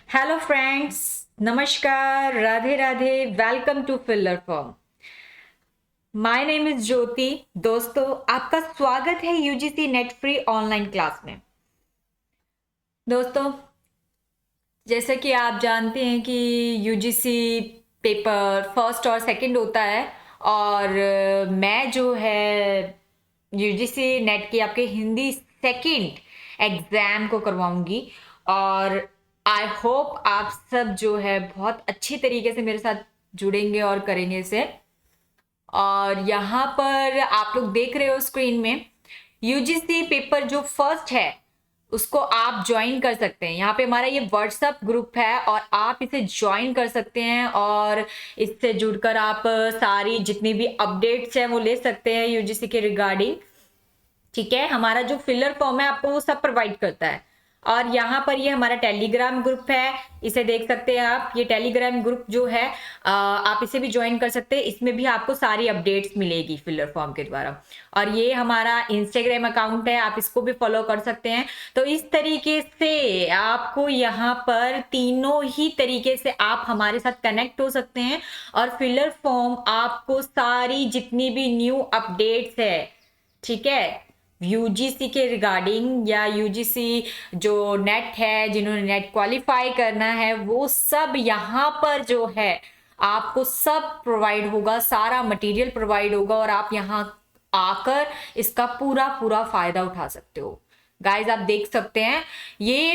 Hello friends, नमस्कार, Radhe Radhe. Welcome to filler form. My name is Jyoti. दोस्तों, आपका स्वागत है UGC NET free online class में। दोस्तों, जैसे कि आप जानते हैं कि यूजीसी पेपर फर्स्ट और सेकंड होता है, और मैं जो है यूजीसी नेट की आपके हिंदी सेकंड एग्जाम को करवाऊंगी। और आई होप आप सब जो है बहुत अच्छी तरीके से मेरे साथ जुड़ेंगे और करेंगे इसे। और यहाँ पर आप लोग देख रहे हो स्क्रीन में यूजीसी पेपर जो फर्स्ट है उसको आप ज्वाइन कर सकते हैं। यहाँ पे हमारा ये व्हाट्सएप ग्रुप है और आप इसे ज्वाइन कर सकते हैं और इससे जुड़कर आप सारी जितनी भी अपडेट्स हैं वो ले सकते हैं यूजीसी के रिगार्डिंग। ठीक है, हमारा जो फिलर फॉर्म है आपको वो सब प्रोवाइड करता है। और यहाँ पर ये हमारा टेलीग्राम ग्रुप है, इसे देख सकते हैं आप। ये टेलीग्राम ग्रुप जो है आप इसे भी ज्वाइन कर सकते हैं। इसमें भी आपको सारी अपडेट्स मिलेगी फिलर फॉर्म के द्वारा। और ये हमारा इंस्टाग्राम अकाउंट है, आप इसको भी फॉलो कर सकते हैं। तो इस तरीके से आपको यहाँ पर तीनों ही तरीके से आप हमारे साथ कनेक्ट हो सकते हैं। और फिलर फॉर्म आपको सारी जितनी भी न्यू अपडेट्स है, ठीक है, यूजीसी के रिगार्डिंग या यूजीसी जो नेट है, जिन्होंने नेट क्वालिफाई करना है, वो सब यहाँ पर जो है आपको सब प्रोवाइड होगा, सारा मटेरियल प्रोवाइड होगा और आप यहाँ आकर इसका पूरा पूरा फायदा उठा सकते हो। गाइज, आप देख सकते हैं ये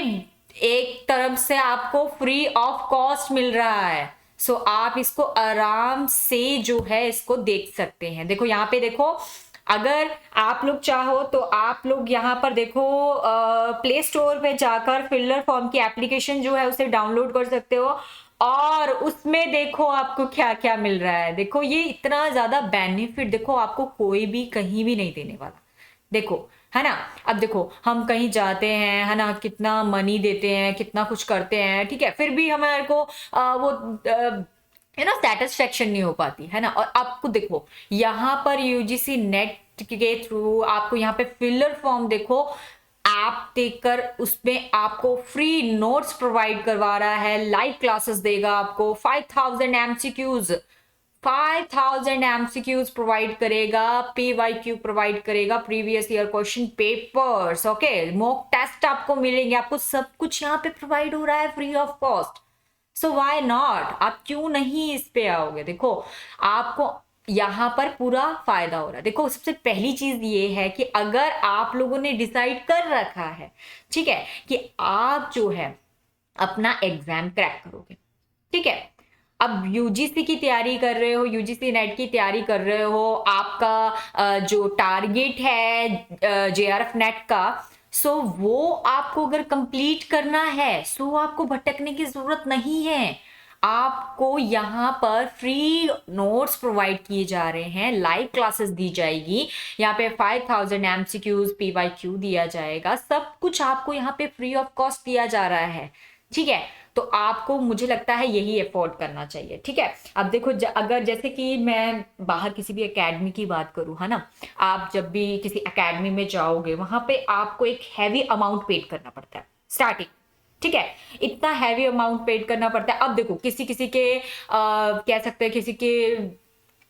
एक तरफ से आपको फ्री ऑफ कॉस्ट मिल रहा है। सो आप इसको आराम से जो है इसको देख सकते हैं। देखो यहाँ पे, देखो अगर आप लोग चाहो तो आप लोग यहाँ पर देखो प्ले स्टोर पे जाकर फिलर फॉर्म की एप्लीकेशन जो है उसे डाउनलोड कर सकते हो। और उसमें देखो आपको क्या क्या मिल रहा है। देखो ये इतना ज्यादा बेनिफिट देखो आपको कोई भी कहीं भी नहीं देने वाला। देखो, है ना। अब देखो हम कहीं जाते हैं, है ना, कितना मनी देते हैं, कितना कुछ करते हैं, ठीक है, फिर भी हमारे को वो है ना सेटिस्फेक्शन नहीं हो पाती, है ना। और आपको देखो यहाँ पर यूजीसी नेट के थ्रू आपको यहाँ पे फिलर फॉर्म देखो ऐप देखकर उसमें आपको फ्री नोट्स प्रोवाइड करवा रहा है, लाइव क्लासेस देगा आपको, 5000 एमसीक्यूज 5000 एमसीक्यूज प्रोवाइड करेगा, पीवाईक्यू प्रोवाइड करेगा, previous year question papers, okay, mock test आपको मिलेंगे। आपको सब कुछ यहाँ पे प्रोवाइड हो रहा है free of cost. So why not, आप क्यों नहीं इस पे आओगे। देखो आपको यहाँ पर पूरा फायदा हो रहा है। देखो सबसे पहली चीज ये है कि अगर आप लोगों ने डिसाइड कर रखा है, ठीक है, कि आप जो है अपना एग्जाम क्रैक करोगे, ठीक है, अब यूजीसी की तैयारी कर रहे हो, यूजीसी नेट की तैयारी कर रहे हो, आपका जो टारगेट है जेआरएफ नेट का, सो वो आपको अगर कंप्लीट करना है, सो आपको भटकने की जरूरत नहीं है। आपको यहाँ पर फ्री नोट्स प्रोवाइड किए जा रहे हैं, लाइव क्लासेस दी जाएगी, यहाँ पे 5000 एमसीक्यूज पीवाईक्यू दिया जाएगा, सब कुछ आपको यहाँ पे फ्री ऑफ कॉस्ट दिया जा रहा है। ठीक है, तो आपको मुझे लगता है यही अफोर्ड करना चाहिए। ठीक है, अब देखो अगर जैसे कि मैं बाहर किसी भी एकेडमी की बात करूं, है ना, आप जब भी किसी एकेडमी में जाओगे वहां पे आपको एक हैवी अमाउंट पेड करना पड़ता है स्टार्टिंग। ठीक है, इतना हैवी अमाउंट पेड करना पड़ता है। अब देखो किसी किसी के कह सकते हैं किसी के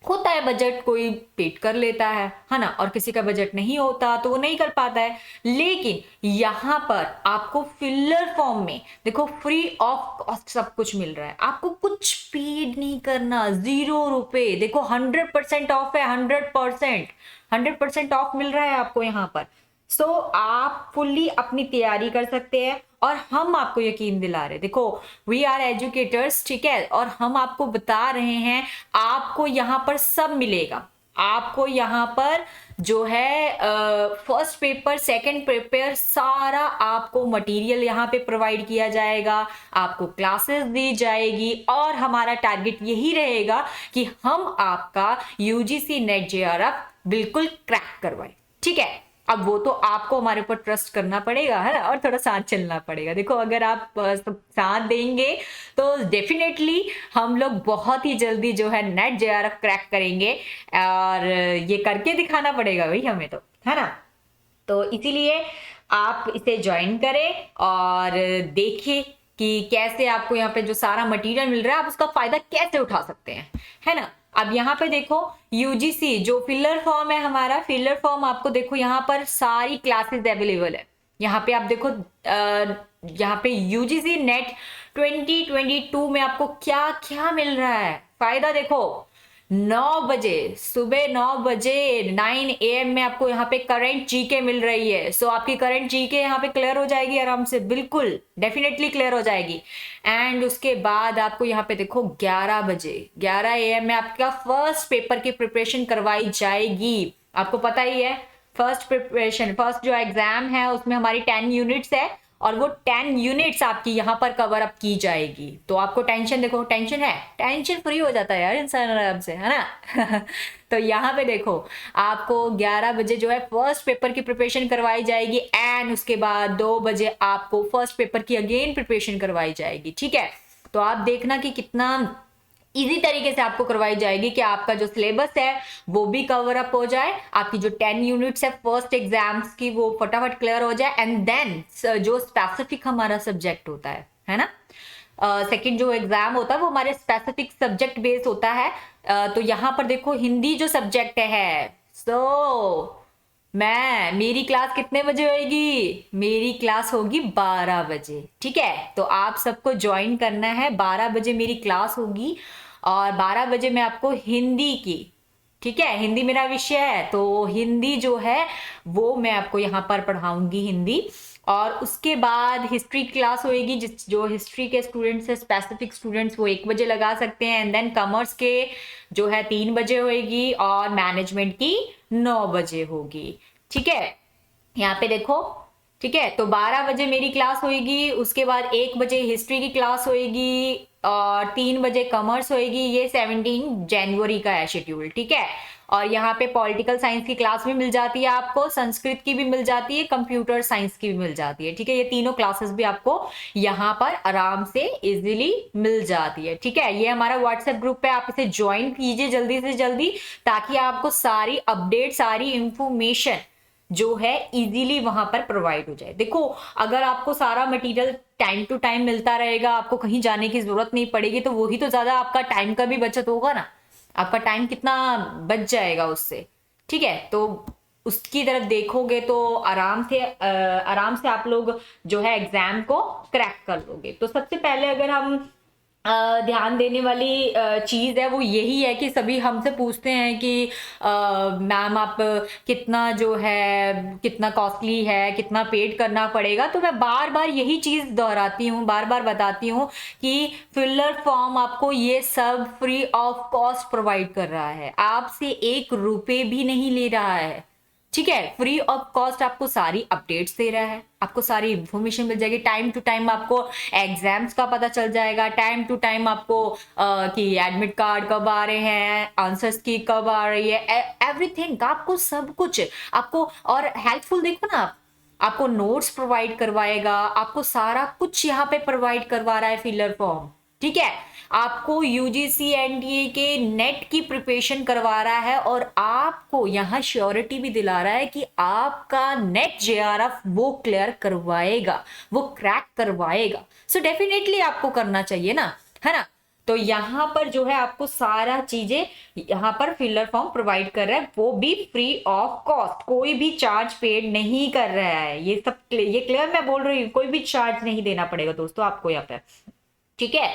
होता है बजट, कोई पेड कर लेता है ना, और किसी का बजट नहीं होता तो वो नहीं कर पाता है। लेकिन यहाँ पर आपको फिलर फॉर्म में देखो फ्री ऑफ कॉस्ट सब कुछ मिल रहा है, आपको कुछ पेड नहीं करना, 0 रुपए। देखो 100% ऑफ है, 100% ऑफ मिल रहा है आपको यहाँ पर। सो आप फुल्ली अपनी तैयारी कर सकते हैं और हम आपको यकीन दिला रहे हैं। देखो वी आर एजुकेटर्स, ठीक है, और हम आपको बता रहे हैं आपको यहाँ पर सब मिलेगा। आपको यहाँ पर जो है फर्स्ट पेपर सेकंड पेपर सारा आपको मटेरियल यहाँ पे प्रोवाइड किया जाएगा, आपको क्लासेस दी जाएगी और हमारा टारगेट यही रहेगा कि हम आपका यूजीसी नेट जेआरएफ बिल्कुल क्रैक करवाए। ठीक है, अब वो तो आपको हमारे ऊपर ट्रस्ट करना पड़ेगा, है ना, और थोड़ा साथ चलना पड़ेगा। देखो अगर आप साथ देंगे तो डेफिनेटली हम लोग बहुत ही जल्दी जो है नेट जेआरएफ क्रैक करेंगे, और ये करके दिखाना पड़ेगा भाई हमें तो, है ना। तो इसीलिए आप इसे ज्वाइन करें और देखिए कि कैसे आपको यहाँ पे जो सारा मटेरियल मिल रहा है आप उसका फायदा कैसे उठा सकते हैं, है ना। अब यहाँ पे देखो यूजीसी जो फिलर फॉर्म है हमारा, फिलर फॉर्म आपको देखो यहाँ पर सारी क्लासेस अवेलेबल है। यहाँ पे आप देखो यहाँ पे यूजीसी नेट 2022 में आपको क्या क्या मिल रहा है फायदा। देखो 9 बजे सुबह 9 बजे 9 AM में आपको यहाँ पे करंट जीके मिल रही है। सो आपकी करंट जीके यहाँ पे क्लियर हो जाएगी आराम से, बिल्कुल डेफिनेटली क्लियर हो जाएगी। एंड उसके बाद आपको यहाँ पे देखो 11 बजे 11 AM में आपका फर्स्ट पेपर की प्रिपरेशन करवाई जाएगी। आपको पता ही है फर्स्ट प्रिपरेशन, फर्स्ट जो एग्जाम है उसमें हमारी 10 यूनिट्स है और वो 10 यूनिट्स आपकी यहाँ पर कवर अप की जाएगी। तो आपको टेंशन, देखो टेंशन है, टेंशन फ्री हो जाता है यार इंसान आराम से, है ना। तो यहाँ पे देखो आपको 11 बजे जो है फर्स्ट पेपर की प्रिपरेशन करवाई जाएगी एंड उसके बाद 2 बजे आपको फर्स्ट पेपर की अगेन प्रिपरेशन करवाई जाएगी। ठीक है, तो आप देखना कि कितना इजी तरीके से आपको करवाई जाएगी कि आपका जो सिलेबस है वो भी कवर अप हो जाए, आपकी जो 10 यूनिट्स है फर्स्ट एग्जाम्स की वो फटाफट क्लियर हो जाए एंड देन जो स्पेसिफिक हमारा सब्जेक्ट होता है ना, सेकंड जो एग्जाम होता है वो हमारे स्पेसिफिक सब्जेक्ट बेस्ड होता है। तो यहाँ पर देखो हिंदी जो सब्जेक्ट है, मेरी क्लास कितने बजे होगी, मेरी क्लास होगी 12 बजे। ठीक है, तो आप सबको ज्वाइन करना है, 12 बजे मेरी क्लास होगी और 12 बजे मैं आपको हिंदी की, ठीक है, हिंदी मेरा विषय है तो हिंदी जो है वो मैं आपको यहाँ पर पढ़ाऊंगी हिंदी। और उसके बाद हिस्ट्री क्लास होएगी, जिस जो हिस्ट्री के स्टूडेंट्स है स्पेसिफिक स्टूडेंट्स वो 1 बजे लगा सकते हैं एंड देन कॉमर्स के जो है 3 बजे होएगी और मैनेजमेंट की 9 बजे होगी। ठीक है, यहाँ पे देखो, ठीक है, तो 12 बजे मेरी क्लास होएगी, उसके बाद 1 बजे हिस्ट्री की क्लास होएगी और 3 बजे कॉमर्स होएगी। ये 17 जनवरी का है शेड्यूल। ठीक है, और यहाँ पे पॉलिटिकल साइंस की क्लास भी मिल जाती है आपको, संस्कृत की भी मिल जाती है, कंप्यूटर साइंस की भी मिल जाती है। ठीक है, ये तीनों क्लासेस भी आपको यहाँ पर आराम से इजीली मिल जाती है। ठीक है, ये हमारा व्हाट्सएप ग्रुप है, आप इसे ज्वाइन कीजिए जल्दी से जल्दी ताकि आपको सारी अपडेट, सारी इंफॉर्मेशन जो है इजीली वहां पर प्रोवाइड हो जाए। देखो अगर आपको सारा मटेरियल टाइम टू टाइम मिलता रहेगा, आपको कहीं जाने की जरूरत नहीं पड़ेगी, तो वही तो ज्यादा आपका टाइम का भी बचत होगा ना, आपका टाइम कितना बच जाएगा उससे। ठीक है, तो उसकी तरफ देखोगे तो आराम से आप लोग जो है एग्जाम को क्रैक कर लोगे। तो सबसे पहले अगर हम ध्यान देने वाली चीज है वो यही है कि सभी हमसे पूछते हैं कि मैम आप कितना जो है कितना कॉस्टली है, कितना पेड करना पड़ेगा। तो मैं बार बार यही चीज दोहराती हूँ, बार बार बताती हूँ कि फिलर फॉर्म आपको ये सब फ्री ऑफ कॉस्ट प्रोवाइड कर रहा है, आपसे 1 रुपए भी नहीं ले रहा है। ठीक है, फ्री ऑफ कॉस्ट आपको सारी अपडेट्स दे रहा है, आपको सारी इंफॉर्मेशन मिल जाएगी, टाइम टू टाइम आपको एग्जाम्स का पता चल जाएगा, टाइम टू टाइम आपको कि एडमिट कार्ड कब आ रहे हैं, आंसर्स की कब आ रही है, एवरीथिंग आपको सब कुछ आपको। और हेल्पफुल देखो ना, आपको नोट्स प्रोवाइड करवाएगा, आपको सारा कुछ यहाँ पे प्रोवाइड करवा रहा है फिलर फॉर्म। ठीक है, आपको यूजीसी एनडीए के नेट की प्रिपरेशन करवा रहा है और आपको यहाँ श्योरिटी भी दिला रहा है कि आपका नेट जेआरएफ वो क्लियर करवाएगा, वो क्रैक करवाएगा। सो डेफिनेटली आपको करना चाहिए ना, है ना। तो यहाँ पर जो है आपको सारा चीजें यहाँ पर फिलर फॉर्म प्रोवाइड कर रहा है, वो भी फ्री ऑफ कॉस्ट, कोई भी चार्ज पेड नहीं कर रहा है। ये सब ये क्लियर मैं बोल रही हूँ, कोई भी चार्ज नहीं देना पड़ेगा दोस्तों आपको यहाँ पे। ठीक है,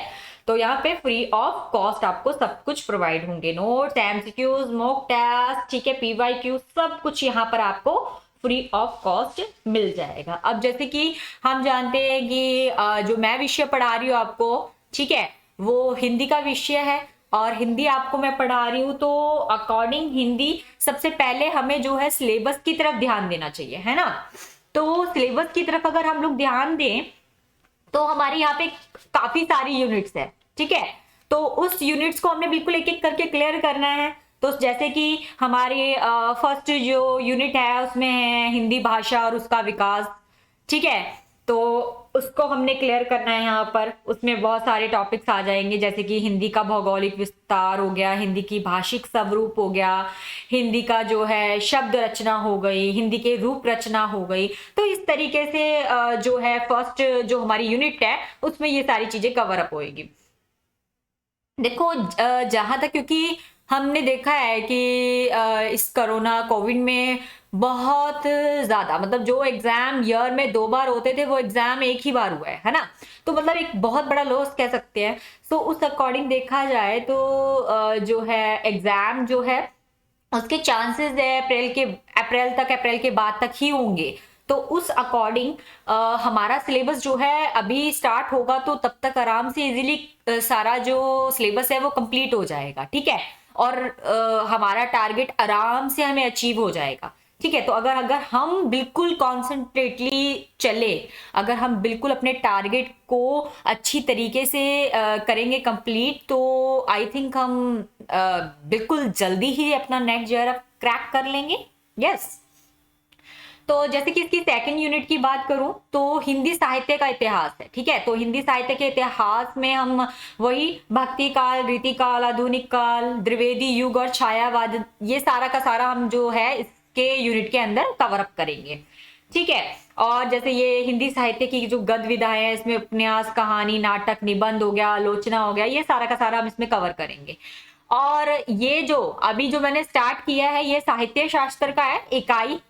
तो यहाँ पे फ्री ऑफ कॉस्ट आपको सब कुछ प्रोवाइड होंगे, नोट्स, एमसीक्यूज, मॉक टेस्ट, ठीक है, पीवाईक्यू, सब कुछ यहाँ पर आपको फ्री ऑफ कॉस्ट मिल जाएगा। अब जैसे कि हम जानते हैं कि जो मैं विषय पढ़ा रही हूँ आपको, ठीक है, वो हिंदी का विषय है और हिंदी आपको मैं पढ़ा रही हूँ, तो अकॉर्डिंग हिंदी सबसे पहले हमें जो है सिलेबस की तरफ ध्यान देना चाहिए, है ना। तो सिलेबस की तरफ अगर हम लोग ध्यान दें तो हमारे यहाँ पे काफी सारी यूनिट्स है। ठीक है, तो उस यूनिट्स को हमने बिल्कुल एक एक करके क्लियर करना है। तो जैसे कि हमारे फर्स्ट जो यूनिट है उसमें है हिंदी भाषा और उसका विकास। ठीक है, तो उसको हमने क्लियर करना है यहाँ पर। उसमें बहुत सारे टॉपिक्स आ जाएंगे, जैसे कि हिंदी का भौगोलिक विस्तार हो गया, हिंदी की भाषिक स्वरूप हो गया, हिंदी का जो है शब्द रचना हो गई, हिंदी के रूप रचना हो गई। तो इस तरीके से जो है फर्स्ट जो हमारी यूनिट है उसमें ये सारी चीजें कवर अप होएगी। देखो जहां तक, क्योंकि हमने देखा है कि इस कोरोना कोविड में बहुत ज्यादा, मतलब जो एग्जाम ईयर में 2 बार होते थे वो एग्जाम एक ही बार हुआ है ना। तो मतलब एक बहुत बड़ा लॉस कह सकते हैं। सो उस अकॉर्डिंग देखा जाए तो जो है एग्जाम जो है उसके चांसेस है अप्रैल के बाद तक ही होंगे। तो उस अकॉर्डिंग हमारा सिलेबस जो है अभी स्टार्ट होगा, तो तब तक आराम से इजीली सारा जो सिलेबस है वो कंप्लीट हो जाएगा, ठीक है। और हमारा टारगेट आराम से हमें अचीव हो जाएगा, ठीक है। तो अगर अगर हम बिल्कुल कॉन्सेंट्रेटली चले, अगर हम बिल्कुल अपने टारगेट को अच्छी तरीके से करेंगे कंप्लीट, तो आई थिंक हम बिल्कुल जल्दी ही अपना नेक्स्ट ईयर क्रैक कर लेंगे। यस। तो जैसे कि इसकी सेकंड यूनिट की बात करूं तो हिंदी साहित्य का इतिहास है, ठीक है। तो हिंदी साहित्य के इतिहास में हम वही भक्ति काल, रीति काल, आधुनिक काल, द्विवेदी युग और छायावाद, ये सारा का सारा हम जो है इसके यूनिट के अंदर कवर अप करेंगे, ठीक है। और जैसे ये हिंदी साहित्य की जो गद्य विधाएं है, इसमें उपन्यास, कहानी, नाटक, निबंध हो गया, आलोचना हो गया, ये सारा का सारा हम इसमें कवर करेंगे। और ये जो अभी जो मैंने स्टार्ट किया है ये साहित्य शास्त्र का है, इकाई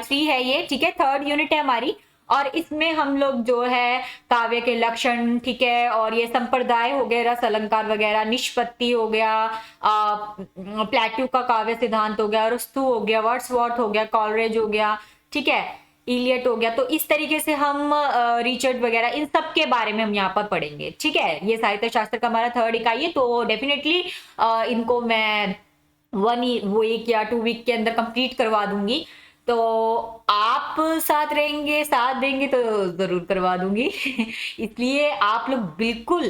3 है ये, ठीक है। थर्ड यूनिट है हमारी। और इसमें हम लोग जो है काव्य के लक्षण, ठीक है, और ये संप्रदाय हो गया, रस अलंकार वगैरह, निष्पत्ति हो गया, प्लेटू का काव्य सिद्धांत हो गया, अरस्तु हो गया, वर्ड्सवर्थ हो गया, कॉलरेज हो गया, ठीक है, इलियट हो गया। तो इस तरीके से हम रिचर्ड वगैरह इन सब के बारे में हम यहाँ पर पढ़ेंगे, ठीक है। ये साहित्य शास्त्र का हमारा थर्ड इकाई है। तो डेफिनेटली इनको मैं 1 वीक या 2 वीक के अंदर कंप्लीट करवा दूंगी। तो आप साथ देंगे तो जरूर करवा दूंगी। इसलिए आप लोग बिल्कुल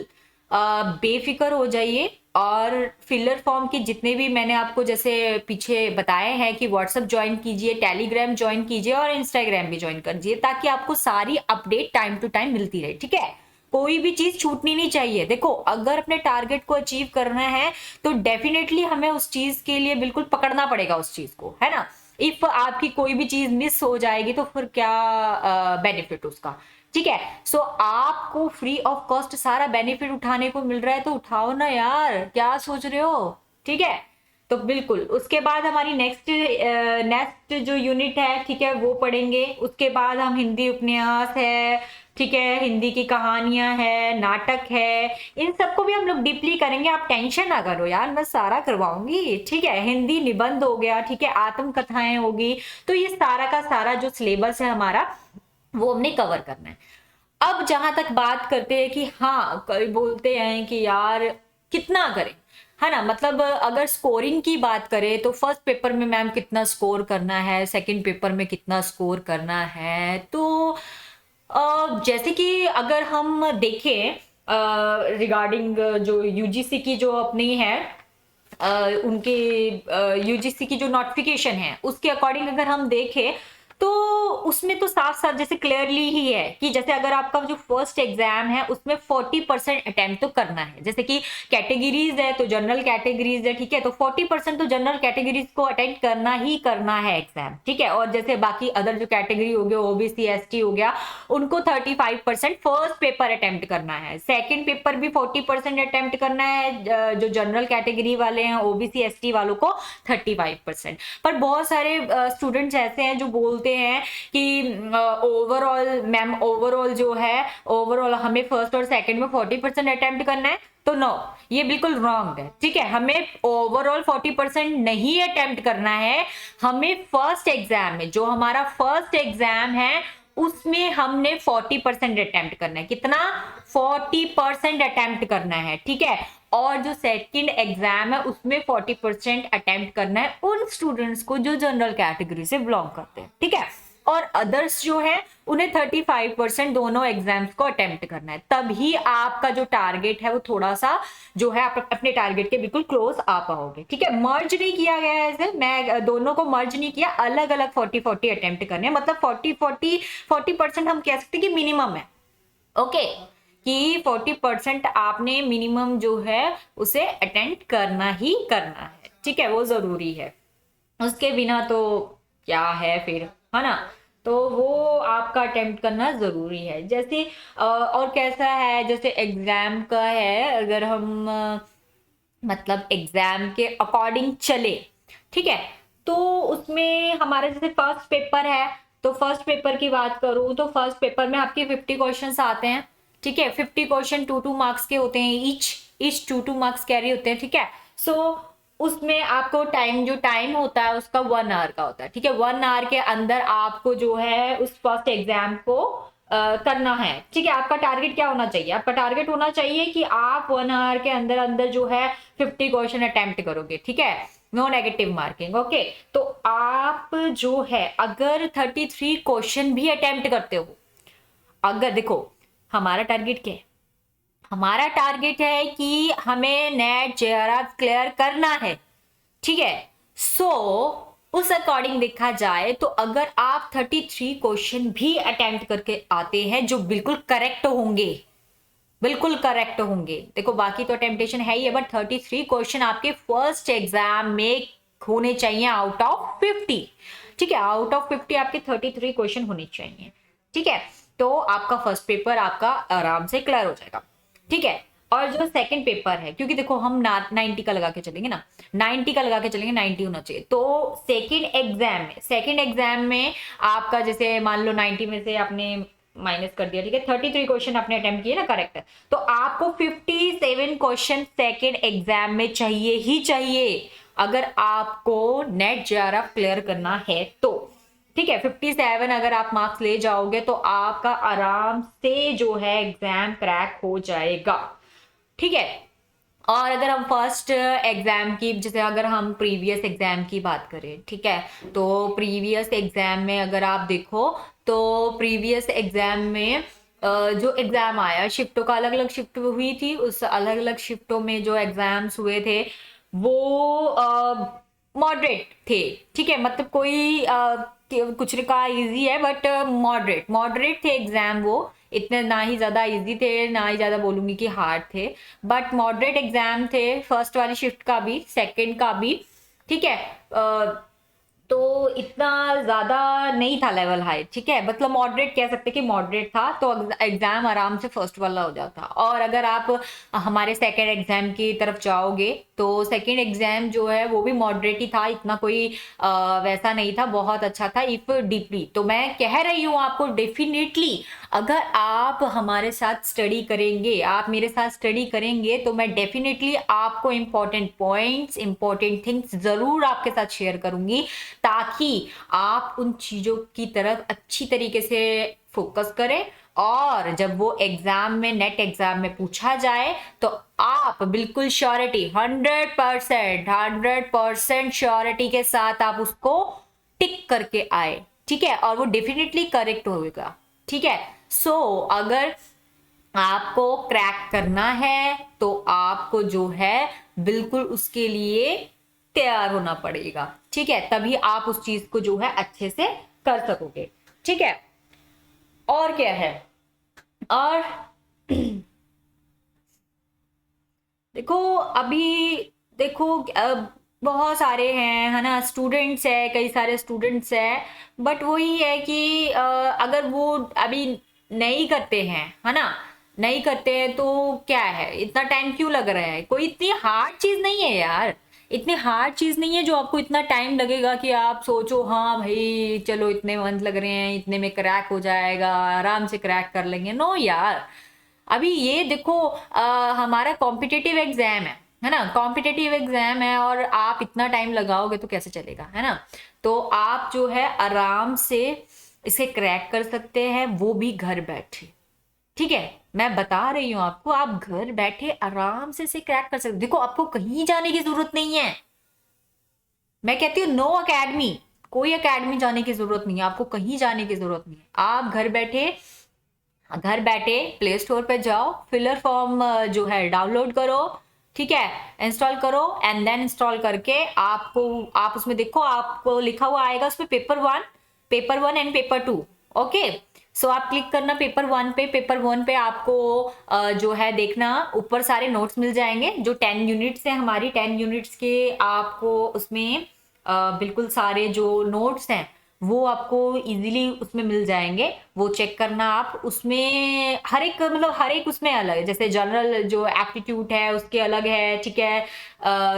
बेफिक्र हो जाइए। और फिलर फॉर्म के जितने भी मैंने आपको जैसे पीछे बताए हैं कि व्हाट्सएप ज्वाइन कीजिए, टेलीग्राम ज्वाइन कीजिए और इंस्टाग्राम भी ज्वाइन कीजिए, ताकि आपको सारी अपडेट टाइम टू टाइम मिलती रहे, ठीक है। कोई भी चीज छूटनी नहीं चाहिए। देखो अगर अपने टारगेट को अचीव करना है तो डेफिनेटली हमें उस चीज के लिए बिल्कुल पकड़ना पड़ेगा उस चीज को, है ना। इफ आपकी कोई भी चीज मिस हो जाएगी तो फिर क्या बेनिफिट उसका, ठीक है। सो आपको फ्री ऑफ कॉस्ट सारा बेनिफिट उठाने को मिल रहा है तो उठाओ ना यार, क्या सोच रहे हो, ठीक है। तो बिल्कुल उसके बाद हमारी नेक्स्ट जो यूनिट है, ठीक है, वो पढ़ेंगे। उसके बाद हम हिंदी उपन्यास है, ठीक है, हिंदी की कहानियां है, नाटक है, इन सबको भी हम लोग डीपली करेंगे। आप टेंशन ना करो यार, मैं सारा करवाऊंगी, ठीक है। हिंदी निबंध हो गया, ठीक है, आत्मकथाएं होगी। तो ये सारा का सारा जो सिलेबस है हमारा वो हमने कवर करना है। अब जहां तक बात करते हैं कि हाँ, कई बोलते हैं कि यार कितना करें, है ना। मतलब अगर स्कोरिंग की बात करें तो फर्स्ट पेपर में मैम कितना स्कोर करना है, सेकंड पेपर में कितना स्कोर करना है। तो जैसे कि अगर हम देखें रिगार्डिंग जो यूजीसी की जो अपनी है उनके यूजीसी की जो नोटिफिकेशन है उसके अकॉर्डिंग अगर हम देखें तो उसमें तो साफ साफ जैसे क्लियरली ही है कि जैसे अगर आपका जो फर्स्ट एग्जाम है उसमें 40% अटेम्प्ट तो करना है। जैसे कि कैटेगरीज है तो जनरल कैटेगरीज है, ठीक है, तो 40% तो जनरल कैटेगरीज को अटेम्प्ट करना ही करना है एग्जाम, ठीक है। और जैसे बाकी अदर जो कैटेगरी हो गया, ओबीसी एसटी हो गया, उनको 35% फर्स्ट पेपर अटेम्प्ट करना है। सेकेंड पेपर भी 40% अटेम्प्ट करना है, जो जनरल कैटेगरी वाले हैं ओबीसी एसटी वालों को 35%। पर बहुत सारे स्टूडेंट्स ऐसे हैं जो बोलते हैं कि ओवरऑल मैम, ओवरऑल जो है ओवरऑल हमें फर्स्ट और सेकंड में 40% अटेम्प्ट करना है। तो नो, ये बिल्कुल रॉन्ग है, ठीक है। हमें ओवरऑल 40% नहीं अटेम्प्ट करना है। हमें फर्स्ट एग्जाम में, जो हमारा फर्स्ट एग्जाम है उसमें हमने 40% अटेम्प्ट करना है। कितना? 40% अटेम्प्ट करना है, ठीक है। और जो सेकंड एग्जाम है उसमें 40% अटेम्प्ट करना है उन स्टूडेंट्स को जो जनरल कैटेगरी से बिलोंग करते हैं, ठीक है। और अदर्स जो है उन्हें 35% दोनों एग्जाम्स को अटेम्प्ट करना है, तभी आपका जो टारगेट है वो थोड़ा सा जो है आप अपने टारगेट के बिल्कुल क्लोज आ पाओगे। ठीक है, मर्ज नहीं किया गया है ऐसे, मैं दोनों को मर्ज नहीं किया, अलग अलग 40-40 अटेम्प्ट करने, मतलब 40% हम कह सकते हैं कि मिनिमम है। ओके, कि 40% आपने मिनिमम जो है उसे अटेंड करना ही करना है। ठीक है, वो जरूरी है, उसके बिना तो क्या है फिर, है ना। तो वो आपका अटेम्प्ट करना जरूरी है। जैसे और कैसा है, जैसे एग्जाम का है, अगर हम मतलब एग्जाम के अकॉर्डिंग चले, ठीक है, तो उसमें हमारा जैसे फर्स्ट पेपर है, तो फर्स्ट पेपर की बात करूं तो फर्स्ट पेपर में आपके 50 क्वेश्चंस आते हैं। ठीक है, 50 क्वेश्चन 2-2 मार्क्स के होते हैं, ईच 2-2 मार्क्स कैरी होते हैं। ठीक है, सो उसमें आपको जो टाइम होता है उसका 1 आवर का होता है। ठीक है, 1 आवर के अंदर आपको जो है उस फर्स्ट एग्जाम को करना है। ठीक है, आपका टारगेट क्या होना चाहिए, आपका टारगेट होना चाहिए कि आप 1 आवर के अंदर अंदर जो है 50 क्वेश्चन अटेम्प्ट करोगे। ठीक है, नो नेगेटिव मार्किंग। ओके, तो आप जो है अगर 33 क्वेश्चन भी अटेम्प्ट करते हो, अगर देखो हमारा टारगेट क्या है, हमारा टारगेट है कि हमें नेट जेआरएफ क्लियर करना है। ठीक है, सो उस अकॉर्डिंग देखा जाए तो अगर आप 33 क्वेश्चन भी अटेम्प्ट करके आते हैं जो बिल्कुल करेक्ट होंगे, बिल्कुल करेक्ट होंगे, देखो बाकी तो अटेम्प्टेशन है ही है, बट 33 क्वेश्चन आपके फर्स्ट एग्जाम में होने चाहिए आउट ऑफ 50। ठीक है, आउट ऑफ 50 आपके 33 क्वेश्चन होने चाहिए। ठीक है, तो आपका फर्स्ट पेपर आपका आराम से क्लियर हो जाएगा। ठीक है, और जो सेकंड पेपर है, क्योंकि देखो हम 90 का लगा के चलेंगे ना, 90 का लगा के चलेंगे, 90 होना चाहिए। तो सेकंड एग्जाम में आपका जैसे मान लो 90 में से आपने माइनस कर दिया, ठीक है, 33 क्वेश्चन आपने अटेम्प्ट किए ना, करेक्ट, तो आपको 57 क्वेश्चन सेकंड एग्जाम में चाहिए ही चाहिए अगर आपको नेट जेआरएफ क्लियर करना है तो। ठीक है, 57 अगर आप मार्क्स ले जाओगे तो आपका आराम से जो है एग्जाम क्रैक हो जाएगा। ठीक है, और अगर हम फर्स्ट एग्जाम की, जैसे अगर हम प्रीवियस एग्जाम की बात करें, ठीक है, तो प्रीवियस एग्जाम में अगर आप देखो तो प्रीवियस एग्जाम में जो एग्जाम आया, शिफ्टों का अलग अलग शिफ्ट हुई थी, उस अलग अलग शिफ्टों में जो एग्जाम्स हुए थे वो मॉडरेट थे। ठीक है, मतलब कोई कुछ ने कहा इजी है, बट मॉडरेट मॉडरेट थे एग्जाम, वो इतने ना ही ज्यादा इजी थे ना ही ज्यादा बोलूंगी कि हार्ड थे, बट मॉडरेट एग्जाम थे, फर्स्ट वाली शिफ्ट का भी सेकंड का भी। ठीक है, तो इतना ज्यादा नहीं था लेवल हाई। ठीक है, मतलब मॉडरेट कह सकते कि मॉडरेट था, तो एग्जाम आराम से फर्स्ट वाला हो जाता। और अगर आप हमारे सेकंड एग्जाम की तरफ जाओगे तो सेकंड एग्जाम जो है वो भी मॉडरेट ही था, इतना कोई वैसा नहीं था, बहुत अच्छा था इफ डीपली। तो मैं कह रही हूँ आपको, डेफिनेटली अगर आप हमारे साथ स्टडी करेंगे, आप मेरे साथ स्टडी करेंगे, तो मैं डेफिनेटली आपको इंपॉर्टेंट पॉइंट्स, इंपॉर्टेंट थिंग्स जरूर आपके साथ शेयर करूंगी, ताकि आप उन चीजों की तरफ अच्छी तरीके से फोकस करें, और जब वो एग्जाम में, नेट एग्जाम में पूछा जाए तो आप बिल्कुल श्योरिटी 100% श्योरिटी के साथ आप उसको टिक करके आए। ठीक है, और वो डेफिनेटली करेक्ट होगा। ठीक है, सो अगर आपको क्रैक करना है तो आपको जो है बिल्कुल उसके लिए तैयार होना पड़ेगा। ठीक है, तभी आप उस चीज को जो है अच्छे से कर सकोगे। ठीक है, और क्या है, और देखो अभी देखो बहुत सारे हैं, है ना, स्टूडेंट्स है, कई सारे स्टूडेंट्स है, बट वही है कि अगर वो अभी नहीं करते हैं, है ना, नहीं करते हैं तो क्या है, इतना टाइम क्यों लग रहा है, कोई इतनी हार्ड चीज नहीं है यार, इतनी हार्ड चीज नहीं है जो आपको इतना टाइम लगेगा कि आप सोचो हाँ भाई चलो इतने मंथ लग रहे हैं, इतने में क्रैक हो जाएगा, आराम से क्रैक कर लेंगे। नो यार, अभी ये देखो हमारा कॉम्पिटिटिव एग्जाम है ना, कॉम्पिटिटिव एग्जाम है, और आप इतना टाइम लगाओगे तो कैसे चलेगा, है ना। तो आप जो है आराम से इसे क्रैक कर सकते हैं, वो भी घर बैठे। ठीक है, मैं बता रही हूं आपको, आप घर बैठे आराम से इसे क्रैक कर सकते। देखो आपको कहीं जाने की जरूरत नहीं है, मैं कहती हूँ नो अकेडमी, कोई एकेडमी जाने की जरूरत नहीं है, आपको कहीं जाने की जरूरत नहीं है। आप घर बैठे प्ले स्टोर पे जाओ, फिलर फॉर्म जो है डाउनलोड करो, ठीक है, इंस्टॉल करो, एंड देन इंस्टॉल करके आप उसमें देखो, आपको लिखा हुआ आएगा उसमें paper one and paper two. Okay, so आप क्लिक करना पेपर वन पे। पेपर वन पे आपको जो है देखना, ऊपर सारे नोट्स मिल जाएंगे जो 10 यूनिट्स है हमारी। 10 यूनिट्स के आपको उसमें बिल्कुल सारे जो नोट्स हैं वो आपको इजीली उसमें मिल जाएंगे। वो चेक करना आप, उसमें हर एक मतलब हर एक उसमें अलग है। जैसे जनरल जो एप्टीट्यूड है उसके अलग है, ठीक है,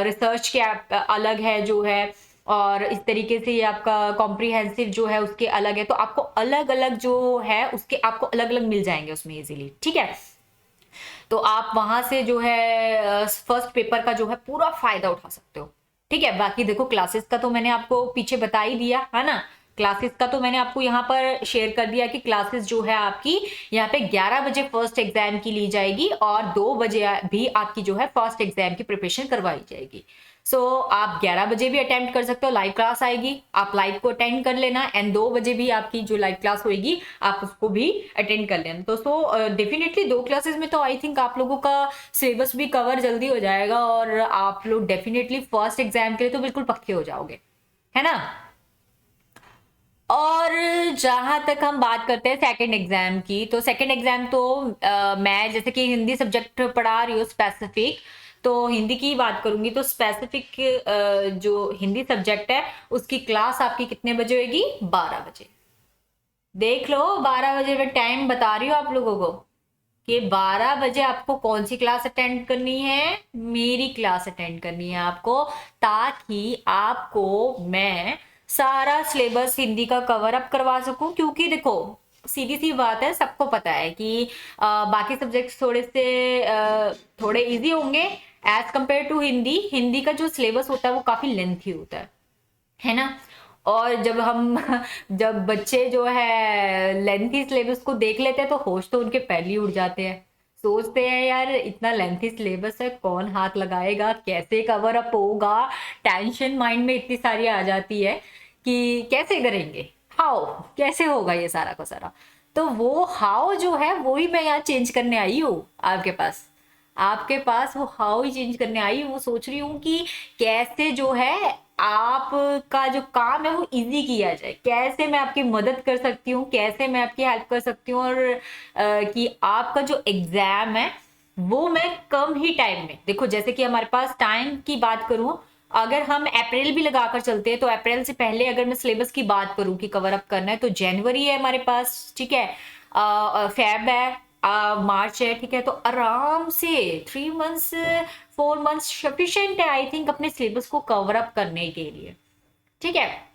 रिसर्च के अलग है जो है, और इस तरीके से ये आपका कॉम्प्रिहेंसिव जो है उसके अलग है। तो आपको अलग अलग जो है उसके आपको अलग अलग मिल जाएंगे उसमें इजीली, ठीक है। तो आप वहां से जो है फर्स्ट पेपर का जो है पूरा फायदा उठा सकते हो, ठीक है। बाकी देखो क्लासेस का तो मैंने आपको पीछे बता ही दिया है ना। क्लासेस का तो मैंने आपको यहाँ पर शेयर कर दिया कि क्लासेस जो है आपकी यहाँ पे 11 बजे फर्स्ट एग्जाम की ली जाएगी और 2 बजे भी आपकी जो है फर्स्ट एग्जाम की प्रिपरेशन करवाई जाएगी। सो आप 11 बजे भी अटेम्प्ट कर सकते हो, लाइव क्लास आएगी, आप लाइव को अटेंड कर लेना, एंड 2 बजे भी आपकी जो लाइव क्लास होगी आप उसको भी अटेंड कर लेना। तो डेफिनेटली 2 क्लासेस में तो आई थिंक आप लोगों का सिलेबस भी कवर जल्दी हो जाएगा और आप लोग डेफिनेटली फर्स्ट एग्जाम के लिए तो बिल्कुल पक्के हो जाओगे, है ना। और जहां तक हम बात करते हैं सेकंड एग्जाम की, तो सेकंड एग्जाम तो मैं जैसे कि हिंदी सब्जेक्ट पढ़ा रही हूँ स्पेसिफिक, तो हिंदी की बात करूंगी। तो स्पेसिफिक जो हिंदी सब्जेक्ट है उसकी क्लास आपकी कितने बजे होगी? 12 बजे। देख लो 12 बजे में टाइम बता रही हूँ आप लोगों को कि 12 बजे आपको कौन सी क्लास अटेंड करनी है? मेरी क्लास अटेंड करनी है आपको, ताकि आपको मैं सारा सिलेबस हिंदी का कवर अप करवा सकूं। क्योंकि देखो सीधी सी बात है, सबको पता है कि बाकी सब्जेक्ट्स थोड़े से थोड़े इजी होंगे as compare to Hindi. Hindi का जो सिलेबस होता है वो काफी लेंथी होता है ना। और जब बच्चे जो है लेंथी सिलेबस को देख लेते हैं तो होश तो उनके पहले ही उड़ जाते हैं। सोचते हैं यार इतना लेंथी सिलेबस है, कौन हाथ लगाएगा, कैसे कवर अप होगा। टेंशन माइंड में इतनी सारी आ जाती है कि कैसे करेंगे, हाउ कैसे होगा ये सारा का सारा। तो वो हाउ जो है वो ही मैं यहाँ चेंज करने आई हूँ आपके पास वो हाउ ही चेंज करने आई हूँ। वो सोच रही हूँ कि कैसे जो है आपका जो काम है वो इजी किया जाए, कैसे मैं आपकी मदद कर सकती हूँ, कैसे मैं आपकी हेल्प कर सकती हूँ। और कि आपका जो एग्जाम है वो मैं कम ही टाइम में, देखो जैसे कि हमारे पास टाइम की बात करूं, अगर हम अप्रैल भी लगाकर चलते हैं तो अप्रैल से पहले अगर मैं सिलेबस की बात करूं कि कवर अप करना है तो जनवरी है हमारे पास, ठीक है, फेब है, मार्च है, ठीक है। तो आराम से 3 मंथ्स 4 मंथ्स सफिशिएंट है आई थिंक अपने सिलेबस को कवर अप करने के लिए, ठीक है।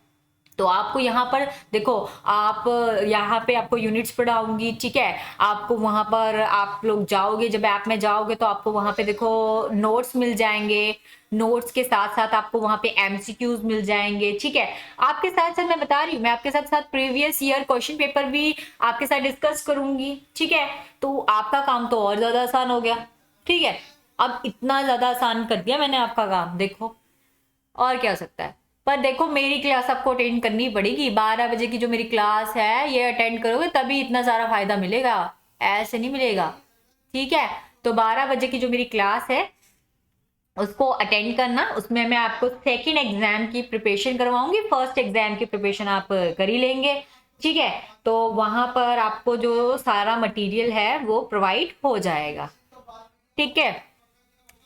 तो आपको यहाँ पर देखो, आप यहाँ पे आपको यूनिट्स पढ़ाऊंगी, ठीक है। आपको वहां पर आप लोग जाओगे, जब ऐप में जाओगे तो आपको वहां पे देखो नोट्स मिल जाएंगे। नोट्स के साथ साथ आपको वहां पे एमसीक्यूज मिल जाएंगे, ठीक है। आपके साथ साथ मैं बता रही हूँ, मैं आपके साथ साथ प्रीवियस ईयर क्वेश्चन पेपर भी आपके साथ डिस्कस करूंगी, ठीक है। तो आपका काम तो और ज्यादा आसान हो गया, ठीक है। अब इतना ज्यादा आसान कर दिया मैंने आपका काम, देखो और क्या हो सकता है। पर देखो मेरी क्लास आपको अटेंड करनी पड़ेगी, 12 बजे की जो मेरी क्लास है ये अटेंड करोगे तभी इतना सारा फायदा मिलेगा, ऐसे नहीं मिलेगा, ठीक है। तो 12 बजे की जो मेरी क्लास है उसको अटेंड करना, उसमें मैं आपको सेकंड एग्जाम की प्रिपरेशन करवाऊंगी, फर्स्ट एग्जाम की प्रिपरेशन आप कर ही लेंगे, ठीक है। तो वहां पर आपको जो सारा मटेरियल है वो प्रोवाइड हो जाएगा, ठीक है।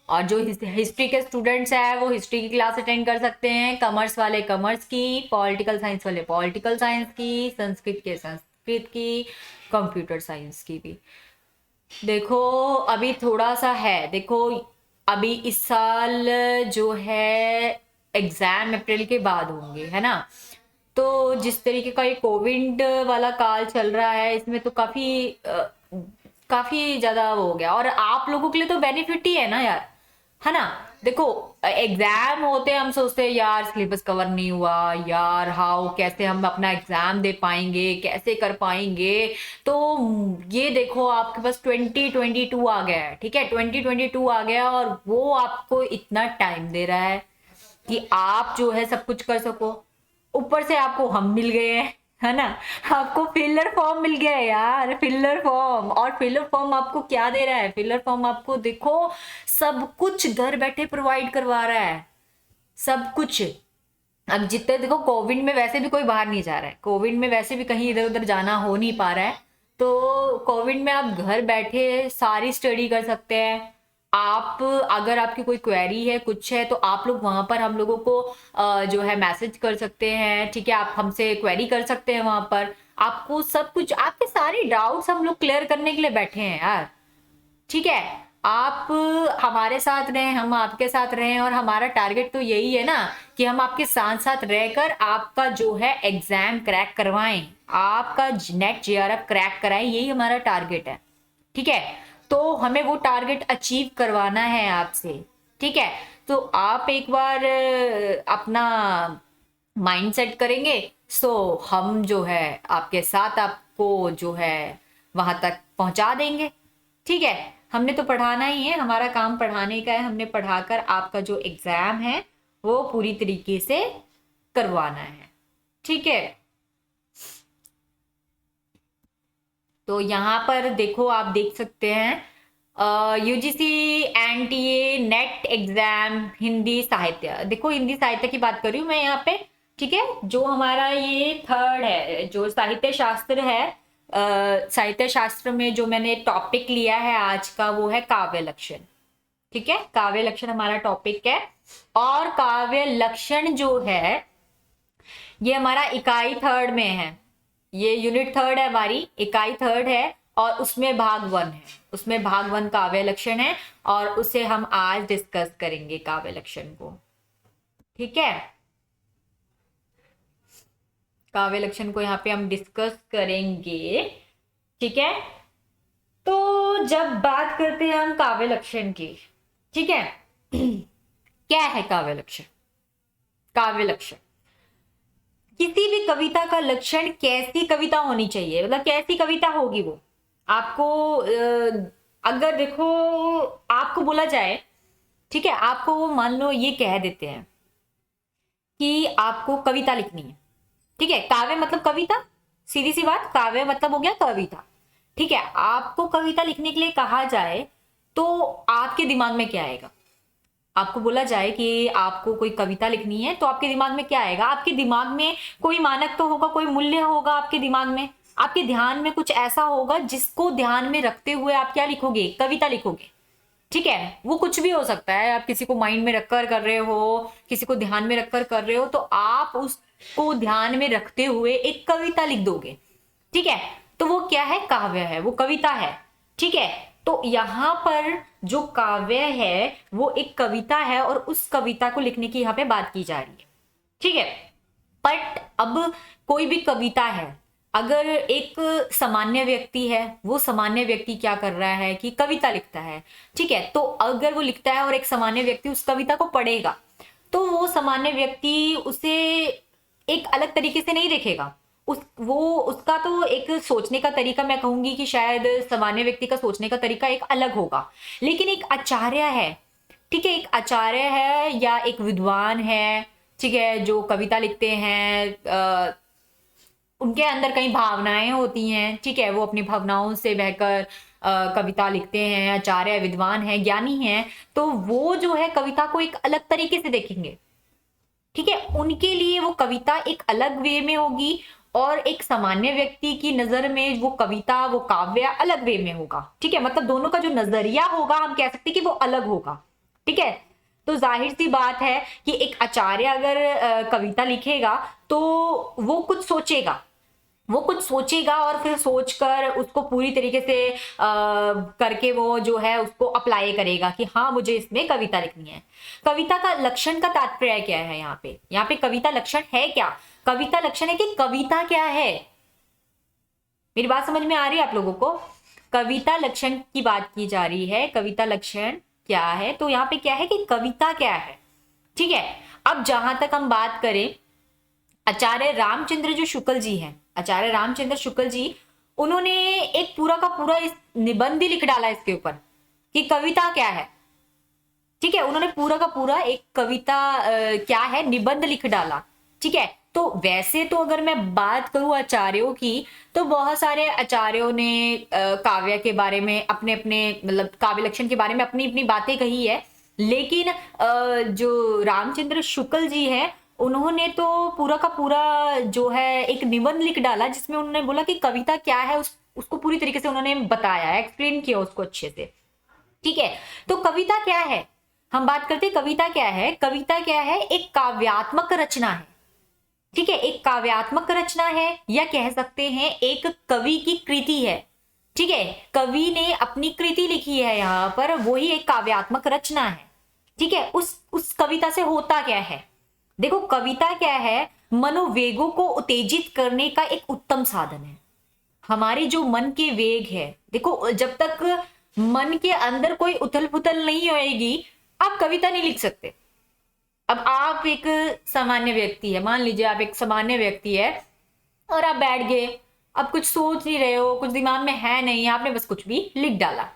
और जो हिस्ट्री के स्टूडेंट्स हैं वो हिस्ट्री की क्लास अटेंड कर सकते हैं, कॉमर्स वाले कॉमर्स की, पॉलिटिकल साइंस वाले पॉलिटिकल साइंस की, संस्कृत के संस्कृत की, कंप्यूटर साइंस की भी। देखो अभी थोड़ा सा है, देखो अभी इस साल जो है एग्जाम अप्रैल के बाद होंगे, है ना। तो जिस तरीके का ये कोविड वाला काल चल रहा है इसमें तो काफी ज्यादा वो हो गया, और आप लोगों के लिए तो बेनिफिट ही है ना यार, है ना। देखो एग्जाम होते हैं हम सोचते हैं यार सिलेबस कवर नहीं हुआ यार, हाउ कैसे हम अपना एग्जाम दे पाएंगे, कैसे कर पाएंगे। तो ये देखो आपके पास 2022 आ गया है, ठीक है, 2022 आ गया और वो आपको इतना टाइम दे रहा है कि आप जो है सब कुछ कर सको, ऊपर से आपको हम मिल गए हैं, है ना। आपको फिलर फॉर्म मिल गया है यार, फिलर फॉर्म। और फिलर फॉर्म आपको क्या दे रहा है? फिलर फॉर्म आपको देखो सब कुछ घर बैठे प्रोवाइड करवा रहा है, सब कुछ। अब जितने देखो, कोविड में वैसे भी कोई बाहर नहीं जा रहा है, कोविड में वैसे भी कहीं इधर उधर जाना हो नहीं पा रहा है, तो कोविड में आप घर बैठे सारी स्टडी कर सकते हैं। आप अगर आपकी कोई क्वेरी है, कुछ है, तो आप लोग वहां पर हम लोगों को जो है मैसेज कर सकते हैं, ठीक है। आप हमसे क्वेरी कर सकते हैं वहां पर। आपको सब कुछ, आपके सारे डाउट्स हम लोग क्लियर करने के लिए बैठे हैं यार, ठीक है। आप हमारे साथ रहें, हम आपके साथ रहें, और हमारा टारगेट तो यही है ना कि हम आपके साथ साथ रहकर आपका जो है एग्जाम क्रैक करवाएं, आपका नेट जेआरएफ क्रैक कराएं, यही हमारा टारगेट है, ठीक है। तो हमें वो टारगेट अचीव करवाना है आपसे, ठीक है। तो आप एक बार अपना माइंड सेट करेंगे, सो हम जो है आपके साथ आपको जो है वहां तक पहुंचा देंगे, ठीक है। हमने तो पढ़ाना ही है, हमारा काम पढ़ाने का है, हमने पढ़ाकर आपका जो एग्जाम है वो पूरी तरीके से करवाना है, ठीक है। तो यहाँ पर देखो, आप देख सकते हैं UGC NTA net exam Hindi साहित्य। देखो हिंदी साहित्य की बात कर रही हूँ मैं यहाँ पे, ठीक है। जो हमारा ये थर्ड है, जो साहित्य शास्त्र है, साहित्य शास्त्र में जो मैंने टॉपिक लिया है आज का, वो है काव्य लक्षण, ठीक है। काव्य लक्षण हमारा टॉपिक है। और काव्य लक्षण जो है ये हमारा इकाई थर्ड में है, ये यूनिट थर्ड है हमारी, इकाई थर्ड है, और उसमें भाग वन है, उसमें भाग वन काव्य लक्षण है, और उसे हम आज डिस्कस करेंगे काव्य लक्षण को, ठीक है। काव्य लक्षण को यहाँ पे हम डिस्कस करेंगे, ठीक है। तो जब बात करते हैं हम काव्य लक्षण की, ठीक है, क्या है काव्य लक्षण? काव्य लक्षण किसी भी कविता का लक्षण कैसी कविता होनी चाहिए, मतलब कैसी कविता होगी वो। आपको अगर देखो, आपको बोला जाए, ठीक है, आपको वो मान लो ये कह देते हैं कि आपको कविता लिखनी है, ठीक है। काव्य मतलब कविता, सीधी सी बात, काव्य मतलब हो गया कविता, ठीक है। आपको कविता लिखने के लिए कहा जाए तो आपके दिमाग में क्या आएगा? आपको बोला जाए कि आपको कोई कविता लिखनी है तो आपके दिमाग में क्या आएगा? आपके दिमाग में कोई मानक तो होगा, कोई मूल्य होगा आपके दिमाग में, आपके ध्यान में कुछ ऐसा होगा जिसको ध्यान में रखते हुए आप क्या लिखोगे? कविता लिखोगे, ठीक है। वो कुछ भी हो सकता है, आप किसी को माइंड में रखकर कर रहे हो, किसी को ध्यान में रखकर कर रहे हो, तो आप उसको ध्यान में रखते हुए एक कविता लिख दोगे, ठीक है। तो वो क्या है? काव्य है, वो कविता है, ठीक है। तो यहाँ पर जो काव्य है वो एक कविता है, और उस कविता को लिखने की यहाँ पे बात की जा रही है, ठीक है। बट अब कोई भी कविता है, अगर एक सामान्य व्यक्ति है, वो सामान्य व्यक्ति क्या कर रहा है कि कविता लिखता है, ठीक है। तो अगर वो लिखता है और एक सामान्य व्यक्ति उस कविता को पढ़ेगा, तो वो सामान्य व्यक्ति उसे एक अलग तरीके से नहीं देखेगा। उसका तो एक सोचने का तरीका, मैं कहूंगी कि शायद सामान्य व्यक्ति का सोचने का तरीका एक अलग होगा। लेकिन एक आचार्य है, ठीक है, एक आचार्य है या एक विद्वान है, ठीक है, जो कविता लिखते हैं, उनके अंदर कई भावनाएं होती हैं, ठीक है, वो अपनी भावनाओं से बहकर कविता लिखते हैं, आचार्य विद्वान है, ज्ञानी है, तो वो जो है कविता को एक अलग तरीके से देखेंगे, ठीक है। उनके लिए वो कविता एक अलग वे में होगी, और एक सामान्य व्यक्ति की नजर में वो कविता, वो काव्य अलग वे में होगा, ठीक है। मतलब दोनों का जो नजरिया होगा, हम कह सकते हैं कि वो अलग होगा, ठीक है। तो जाहिर सी बात है कि एक आचार्य अगर कविता लिखेगा तो वो कुछ सोचेगा, वो कुछ सोचेगा, और फिर सोचकर उसको पूरी तरीके से करके वो जो है उसको अप्लाई करेगा कि हाँ मुझे इसमें कविता लिखनी है। कविता का लक्षण का तात्पर्य क्या है यहाँ पे? यहाँ पे कविता लक्षण है क्या? कविता लक्षण है कि कविता क्या है। मेरी बात समझ में आ रही है आप लोगों को? कविता लक्षण की बात की जा रही है, कविता लक्षण क्या है, तो यहाँ पे क्या है कि कविता क्या है, ठीक है। अब जहां तक हम बात करें, आचार्य रामचंद्र जो शुक्ल जी हैं, आचार्य रामचंद्र शुक्ल जी, उन्होंने एक पूरा का पूरा इस निबंध ही लिख डाला इसके ऊपर कि कविता क्या है, ठीक है। उन्होंने पूरा का पूरा एक कविता क्या है निबंध लिख डाला, ठीक है। तो वैसे तो अगर मैं बात करूं आचार्यों की, तो बहुत सारे आचार्यों ने काव्य के बारे में अपने अपने मतलब काव्य लक्षण के बारे में अपनी अपनी बातें कही है। लेकिन जो रामचंद्र शुक्ल जी है, उन्होंने तो पूरा का पूरा जो है एक निबंध लिख डाला, जिसमें उन्होंने बोला कि कविता क्या है, उसको पूरी तरीके से उन्होंने बताया, एक्सप्लेन किया उसको अच्छे से। ठीक है, तो कविता क्या है, हम बात करते हैं कविता क्या है। कविता क्या है, एक काव्यात्मक रचना है। ठीक है, एक काव्यात्मक रचना है, या कह सकते हैं एक कवि की कृति है। ठीक है, कवि ने अपनी कृति लिखी है यहाँ पर, वही एक काव्यात्मक रचना है। ठीक है, उस कविता से होता क्या है, देखो कविता क्या है, मनोवेगों को उत्तेजित करने का एक उत्तम साधन है। हमारे जो मन के वेग है, देखो जब तक मन के अंदर कोई उथल पुथल नहीं होएगी, आप कविता नहीं लिख सकते। अब आप एक सामान्य व्यक्ति है, मान लीजिए आप एक सामान्य व्यक्ति है और आप बैठ गए, अब कुछ सोच नहीं रहे हो, कुछ दिमाग में है नहीं, आपने बस कुछ भी लिख डाला।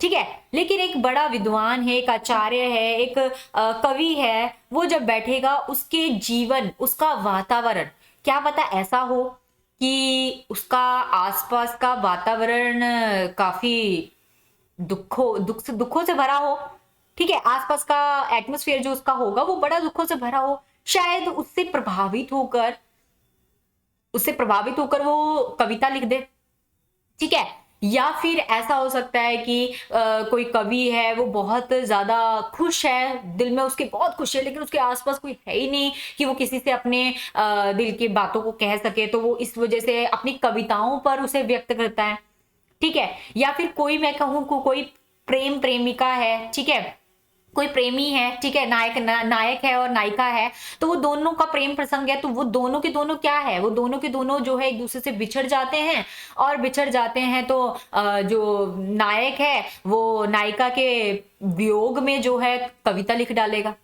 ठीक है, लेकिन एक बड़ा विद्वान है, एक आचार्य है, एक कवि है, वो जब बैठेगा, उसके जीवन, उसका वातावरण, क्या पता ऐसा हो कि उसका आसपास का वातावरण काफी दुखों से भरा हो। ठीक है, आसपास का एटमॉस्फेयर जो उसका होगा वो बड़ा दुखों से भरा हो, शायद उससे प्रभावित होकर वो कविता लिख दे। ठीक है, या फिर ऐसा हो सकता है कि कोई कवि है, वो बहुत ज्यादा खुश है, दिल में उसके बहुत खुश है, लेकिन उसके आसपास कोई है ही नहीं कि वो किसी से अपने दिल की बातों को कह सके, तो वो इस वजह से अपनी कविताओं पर उसे व्यक्त करता है। ठीक है, या फिर कोई, मैं कहूँ कोई प्रेम प्रेमिका है, ठीक है, कोई प्रेमी है, ठीक है, नायक है और नायिका है, तो वो दोनों का प्रेम प्रसंग है, तो वो दोनों के दोनों क्या है, वो दोनों के दोनों जो है एक दूसरे से बिछड़ जाते हैं, और बिछड़ जाते हैं तो जो नायक है वो नायिका के वियोग में जो है कविता लिख डालेगा।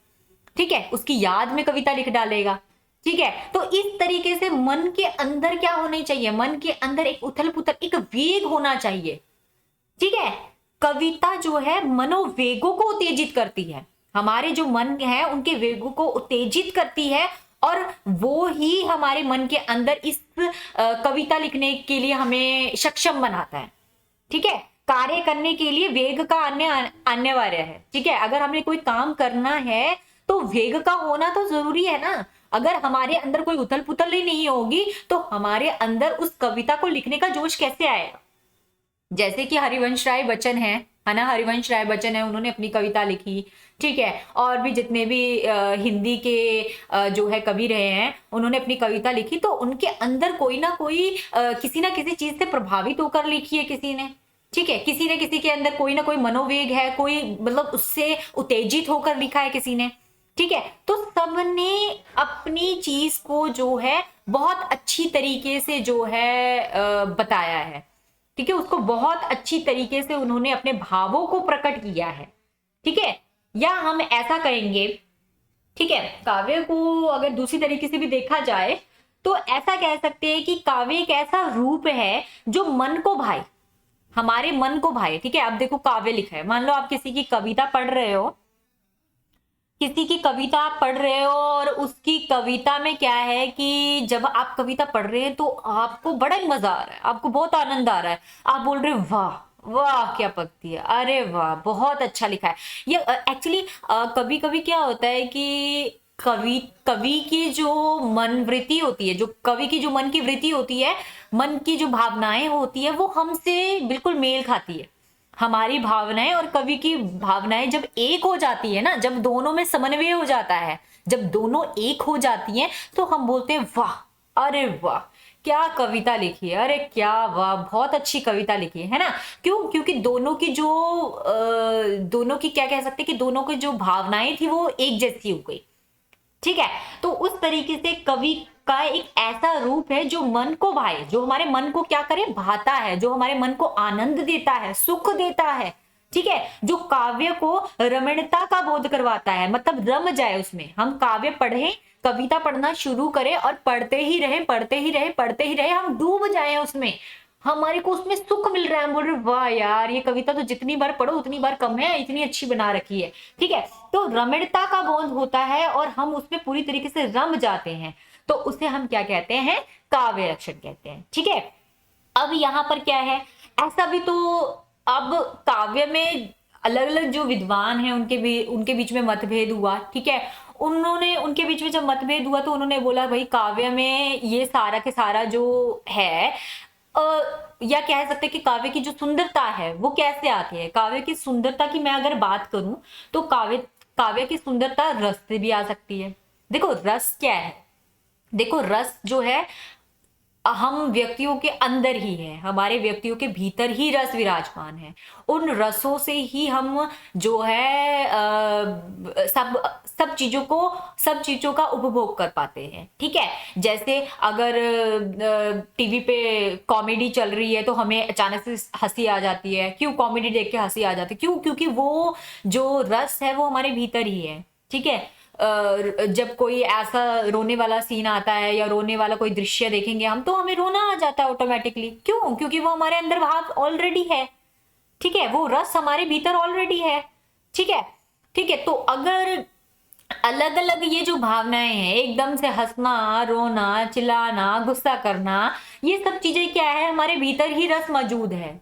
ठीक है, उसकी याद में कविता लिख डालेगा। ठीक है, तो इस तरीके से मन के अंदर क्या होना चाहिए, मन के अंदर एक उथल पुथल, एक वेग होना चाहिए। ठीक है, कविता जो है मनोवेगों को उत्तेजित करती है, हमारे जो मन है उनके वेगों को उत्तेजित करती है, और वो ही हमारे मन के अंदर इस कविता लिखने के लिए हमें सक्षम बनाता है। ठीक है, कार्य करने के लिए वेग का अनिवार्य है। ठीक है, अगर हमें कोई काम करना है तो वेग का होना तो जरूरी है ना। अगर हमारे अंदर कोई उथल पुथल ही नहीं होगी, तो हमारे अंदर उस कविता को लिखने का जोश कैसे आएगा। जैसे कि हरिवंश राय बच्चन है ना, हरिवंश राय बच्चन है, उन्होंने अपनी कविता लिखी। ठीक है, और भी जितने भी हिंदी के जो है कवि रहे हैं, उन्होंने अपनी कविता लिखी, तो उनके अंदर कोई ना कोई किसी ना किसी चीज से प्रभावित होकर लिखी है किसी ने। ठीक है, किसी ने किसी के अंदर कोई ना कोई मनोवेग है, कोई मतलब उससे उत्तेजित होकर लिखा है किसी ने। ठीक है, तो सबने अपनी चीज को जो है बहुत अच्छी तरीके से जो है बताया है। ठीक है, उसको बहुत अच्छी तरीके से उन्होंने अपने भावों को प्रकट किया है। ठीक है, या हम ऐसा कहेंगे, ठीक है, काव्य को अगर दूसरी तरीके से भी देखा जाए, तो ऐसा कह सकते हैं कि काव्य एक ऐसा रूप है जो मन को भाए, हमारे मन को भाए। ठीक है, अब देखो काव्य लिखा है, मान लो आप किसी की कविता पढ़ रहे हो, किसी की कविता आप पढ़ रहे हो, और उसकी कविता में क्या है कि जब आप कविता पढ़ रहे हैं तो आपको बड़ा ही मजा आ रहा है, आपको बहुत आनंद आ रहा है, आप बोल रहे हो वाह वाह क्या पंक्ति है, अरे वाह बहुत अच्छा लिखा है। ये एक्चुअली कभी कभी क्या होता है कि कवि की जो मन वृत्ति होती है, जो कवि की जो मन की वृत्ति होती है, मन की जो भावनाएं होती है, वो हमसे बिल्कुल मेल खाती है। हमारी भावनाएं और कवि की भावनाएं जब एक हो जाती है ना, जब दोनों में समन्वय हो जाता है, जब दोनों एक हो जाती हैं, तो हम बोलते हैं वाह, अरे वाह क्या कविता लिखी है, अरे क्या वाह बहुत अच्छी कविता लिखी है ना। क्यों? क्योंकि दोनों की क्या कह सकते हैं कि दोनों की जो भावनाएं थी वो एक जैसी हो गई। ठीक है, तो उस तरीके से कवि का एक ऐसा रूप है जो मन को भाए, जो हमारे मन को क्या करे, भाता है, जो हमारे मन को आनंद देता है, सुख देता है। ठीक है, जो काव्य को रमणीयता का बोध करवाता है, मतलब रम जाए उसमें, हम काव्य पढ़ें, कविता पढ़ना शुरू करें और पढ़ते ही रहे, पढ़ते ही रहे, पढ़ते ही रहे, हम डूब जाए उसमें, हमारे को उसमें सुख मिल रहा है, हम बोल रहे वाह यार ये कविता तो जितनी बार पढ़ो उतनी बार कम है, इतनी अच्छी बना रखी है। ठीक है, तो रमणीयता का बोध होता है और हम उसमें पूरी तरीके से रम जाते हैं, तो उसे हम क्या कहते हैं, काव्य लक्षण कहते हैं। ठीक है, अब यहाँ पर क्या है, ऐसा भी तो, अब काव्य में अलग अलग जो विद्वान हैं उनके बीच में मतभेद हुआ। ठीक है, उन्होंने उनके बीच में जब मतभेद हुआ तो उन्होंने बोला भाई काव्य में ये सारा के सारा जो है या कह सकते हैं कि काव्य की जो सुंदरता है वो कैसे आती है। काव्य की सुंदरता की मैं अगर बात करूं तो काव्य काव्य की सुंदरता रस से भी आ सकती है। देखो रस क्या है, देखो रस जो है हम व्यक्तियों के अंदर ही है, हमारे व्यक्तियों के भीतर ही रस विराजमान है। उन रसों से ही हम जो है सब सब चीजों को, सब चीजों का उपभोग कर पाते हैं। ठीक है, जैसे अगर टीवी पे कॉमेडी चल रही है तो हमें अचानक से हंसी आ जाती है। क्यों कॉमेडी देख के हंसी आ जाती है, क्यों, क्योंकि वो जो रस है वो हमारे भीतर ही है। ठीक है, जब कोई ऐसा रोने वाला सीन आता है या रोने वाला कोई दृश्य देखेंगे हम, तो हमें रोना आ जाता है ऑटोमेटिकली। क्यों, क्योंकि वो हमारे अंदर भाव ऑलरेडी है। ठीक है, वो रस हमारे भीतर ऑलरेडी है। ठीक है, ठीक है, तो अगर अलग अलग ये जो भावनाएं हैं, एकदम से हंसना, रोना, चिल्लाना, गुस्सा करना, ये सब चीजें क्या है, हमारे भीतर ही रस मौजूद है।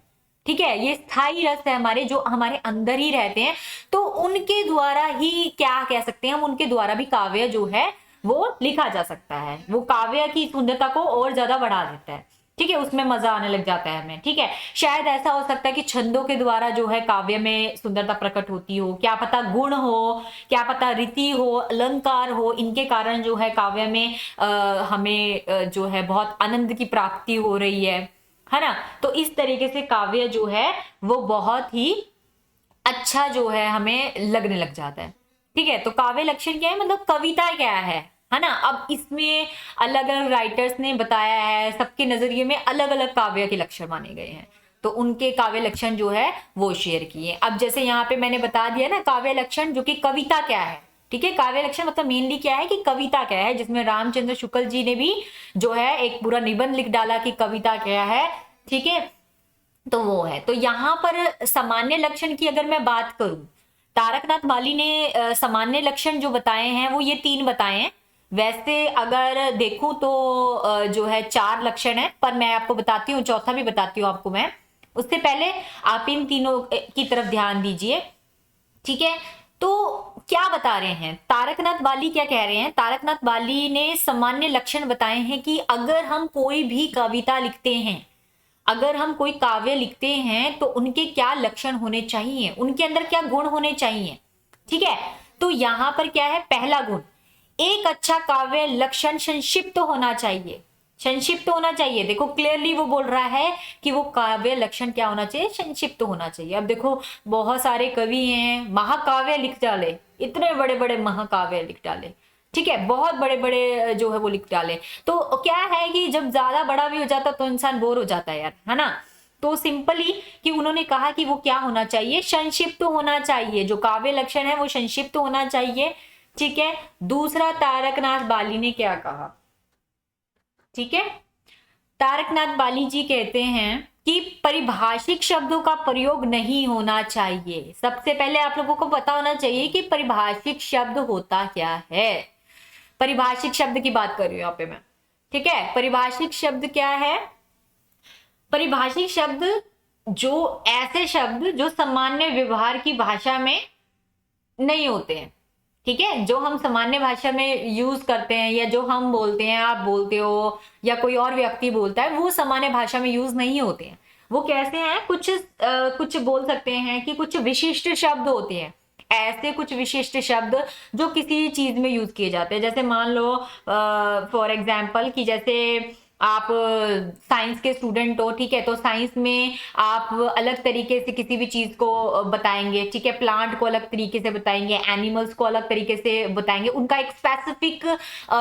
ठीक है, ये स्थायी रस है हमारे, जो हमारे अंदर ही रहते हैं। तो उनके द्वारा ही क्या कह सकते हैं हम, उनके द्वारा भी काव्य जो है वो लिखा जा सकता है। वो काव्य की सुंदरता को और ज्यादा बढ़ा देता है। ठीक है, उसमें मजा आने लग जाता है हमें। ठीक है, शायद ऐसा हो सकता है कि छंदों के द्वारा जो है काव्य में सुंदरता प्रकट होती हो, क्या पता गुण हो, क्या पता रीति हो, अलंकार हो, इनके कारण जो है काव्य में हमें जो है बहुत आनंद की प्राप्ति हो रही है ना। तो इस तरीके से काव्य जो है वो बहुत ही अच्छा जो है हमें लगने लग जाता है। ठीक है, तो काव्य लक्षण क्या है, मतलब कविता क्या है ना। अब इसमें अलग अलग राइटर्स ने बताया है, सबके नजरिए में अलग अलग काव्य के लक्षण माने गए हैं, तो उनके काव्य लक्षण जो है वो शेयर किए। अब जैसे यहाँ पे मैंने बता दिया ना काव्य लक्षण, जो कि कविता क्या है। ठीक है, काव्य लक्षण मतलब मेनली क्या है कि कविता क्या है, जिसमें रामचंद्र शुक्ल जी ने भी जो है एक पूरा निबंध लिख डाला कि कविता क्या है। ठीक है, तो वो है। तो यहाँ पर सामान्य लक्षण की अगर मैं बात करूं, तारकनाथ बाली ने सामान्य लक्षण जो बताए हैं वो ये 3 बताए हैं। वैसे अगर देखूं तो जो है 4 लक्षण है, पर मैं आपको बताती हूँ, चौथा भी बताती हूँ आपको मैं। उससे पहले आप इन तीनों की तरफ ध्यान दीजिए। ठीक है, तो क्या बता रहे हैं तारकनाथ बाली, क्या कह रहे हैं, तारकनाथ बाली ने सामान्य लक्षण बताए हैं कि अगर हम कोई भी कविता लिखते हैं, अगर हम कोई काव्य लिखते हैं तो उनके क्या लक्षण होने चाहिए, उनके अंदर क्या गुण होने चाहिए। ठीक है, तो यहां पर क्या है, पहला गुण, एक अच्छा काव्य लक्षण संक्षिप्त होना चाहिए। संक्षिप्त होना चाहिए, देखो क्लियरली वो बोल रहा है कि वो काव्य लक्षण क्या होना चाहिए, संक्षिप्त होना चाहिए। अब देखो बहुत सारे कवि हैं, महाकाव्य लिख डाले, इतने बड़े बड़े महाकाव्य लिख डाले। ठीक है, बहुत बड़े बड़े जो है वो लिख डाले, तो क्या है कि जब ज्यादा बड़ा भी हो जाता तो इंसान बोर हो जाता है यार, है ना। तो सिंपली कि उन्होंने कहा कि वो क्या होना चाहिए, संक्षिप्त होना चाहिए, जो काव्य लक्षण है वो संक्षिप्त होना चाहिए। ठीक है, दूसरा तारकनाथ बाली ने क्या कहा, ठीक है, तारकनाथ बाली जी कहते हैं कि परिभाषिक शब्दों का प्रयोग नहीं होना चाहिए। सबसे पहले आप लोगों को पता होना चाहिए कि परिभाषिक शब्द होता क्या है। परिभाषिक शब्द की बात कर रही हूं यहाँ पे मैं। ठीक है, परिभाषिक शब्द क्या है, परिभाषिक शब्द जो ऐसे शब्द जो सामान्य व्यवहार की भाषा में नहीं होते हैं। ठीक है, जो हम सामान्य भाषा में यूज करते हैं या जो हम बोलते हैं, आप बोलते हो या कोई और व्यक्ति बोलता है, वो सामान्य भाषा में यूज नहीं होते हैं। वो कैसे हैं, कुछ बोल सकते हैं कि कुछ विशिष्ट शब्द होते हैं, ऐसे कुछ विशिष्ट शब्द जो किसी चीज में यूज किए जाते हैं। जैसे मान लो फॉर एग्जाम्पल कि जैसे आप साइंस के स्टूडेंट हो, ठीक है, तो साइंस में आप अलग तरीके से किसी भी चीज को बताएंगे। ठीक है, प्लांट को अलग तरीके से बताएंगे, एनिमल्स को अलग तरीके से बताएंगे, उनका एक स्पेसिफिक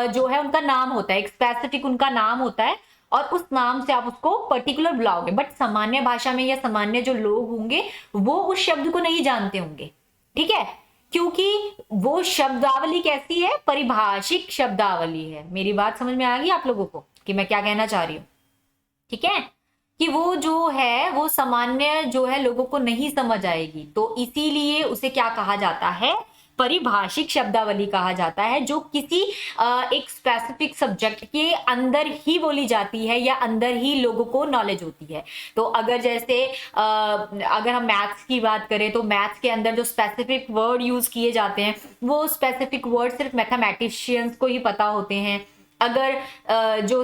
जो है उनका नाम होता है, एक स्पेसिफिक उनका नाम होता है, और उस नाम से आप उसको पर्टिकुलर बुलाओगे। बट सामान्य भाषा में या सामान्य जो लोग होंगे वो उस शब्द को नहीं जानते होंगे। ठीक है, क्योंकि वो शब्दावली कैसी है, परिभाषिक शब्दावली है। मेरी बात समझ में आ गई आप लोगों को कि मैं क्या कहना चाह रही हूँ। ठीक है, कि वो जो है वो सामान्य जो है लोगों को नहीं समझ आएगी, तो इसीलिए उसे क्या कहा जाता है, परिभाषिक शब्दावली कहा जाता है, जो किसी एक स्पेसिफिक सब्जेक्ट के अंदर ही बोली जाती है या अंदर ही लोगों को नॉलेज होती है। तो अगर जैसे अगर हम मैथ्स की बात करें तो मैथ्स के अंदर जो स्पेसिफिक वर्ड यूज किए जाते हैं वो स्पेसिफिक वर्ड सिर्फ मैथमेटिशियंस को ही पता होते हैं। अगर जो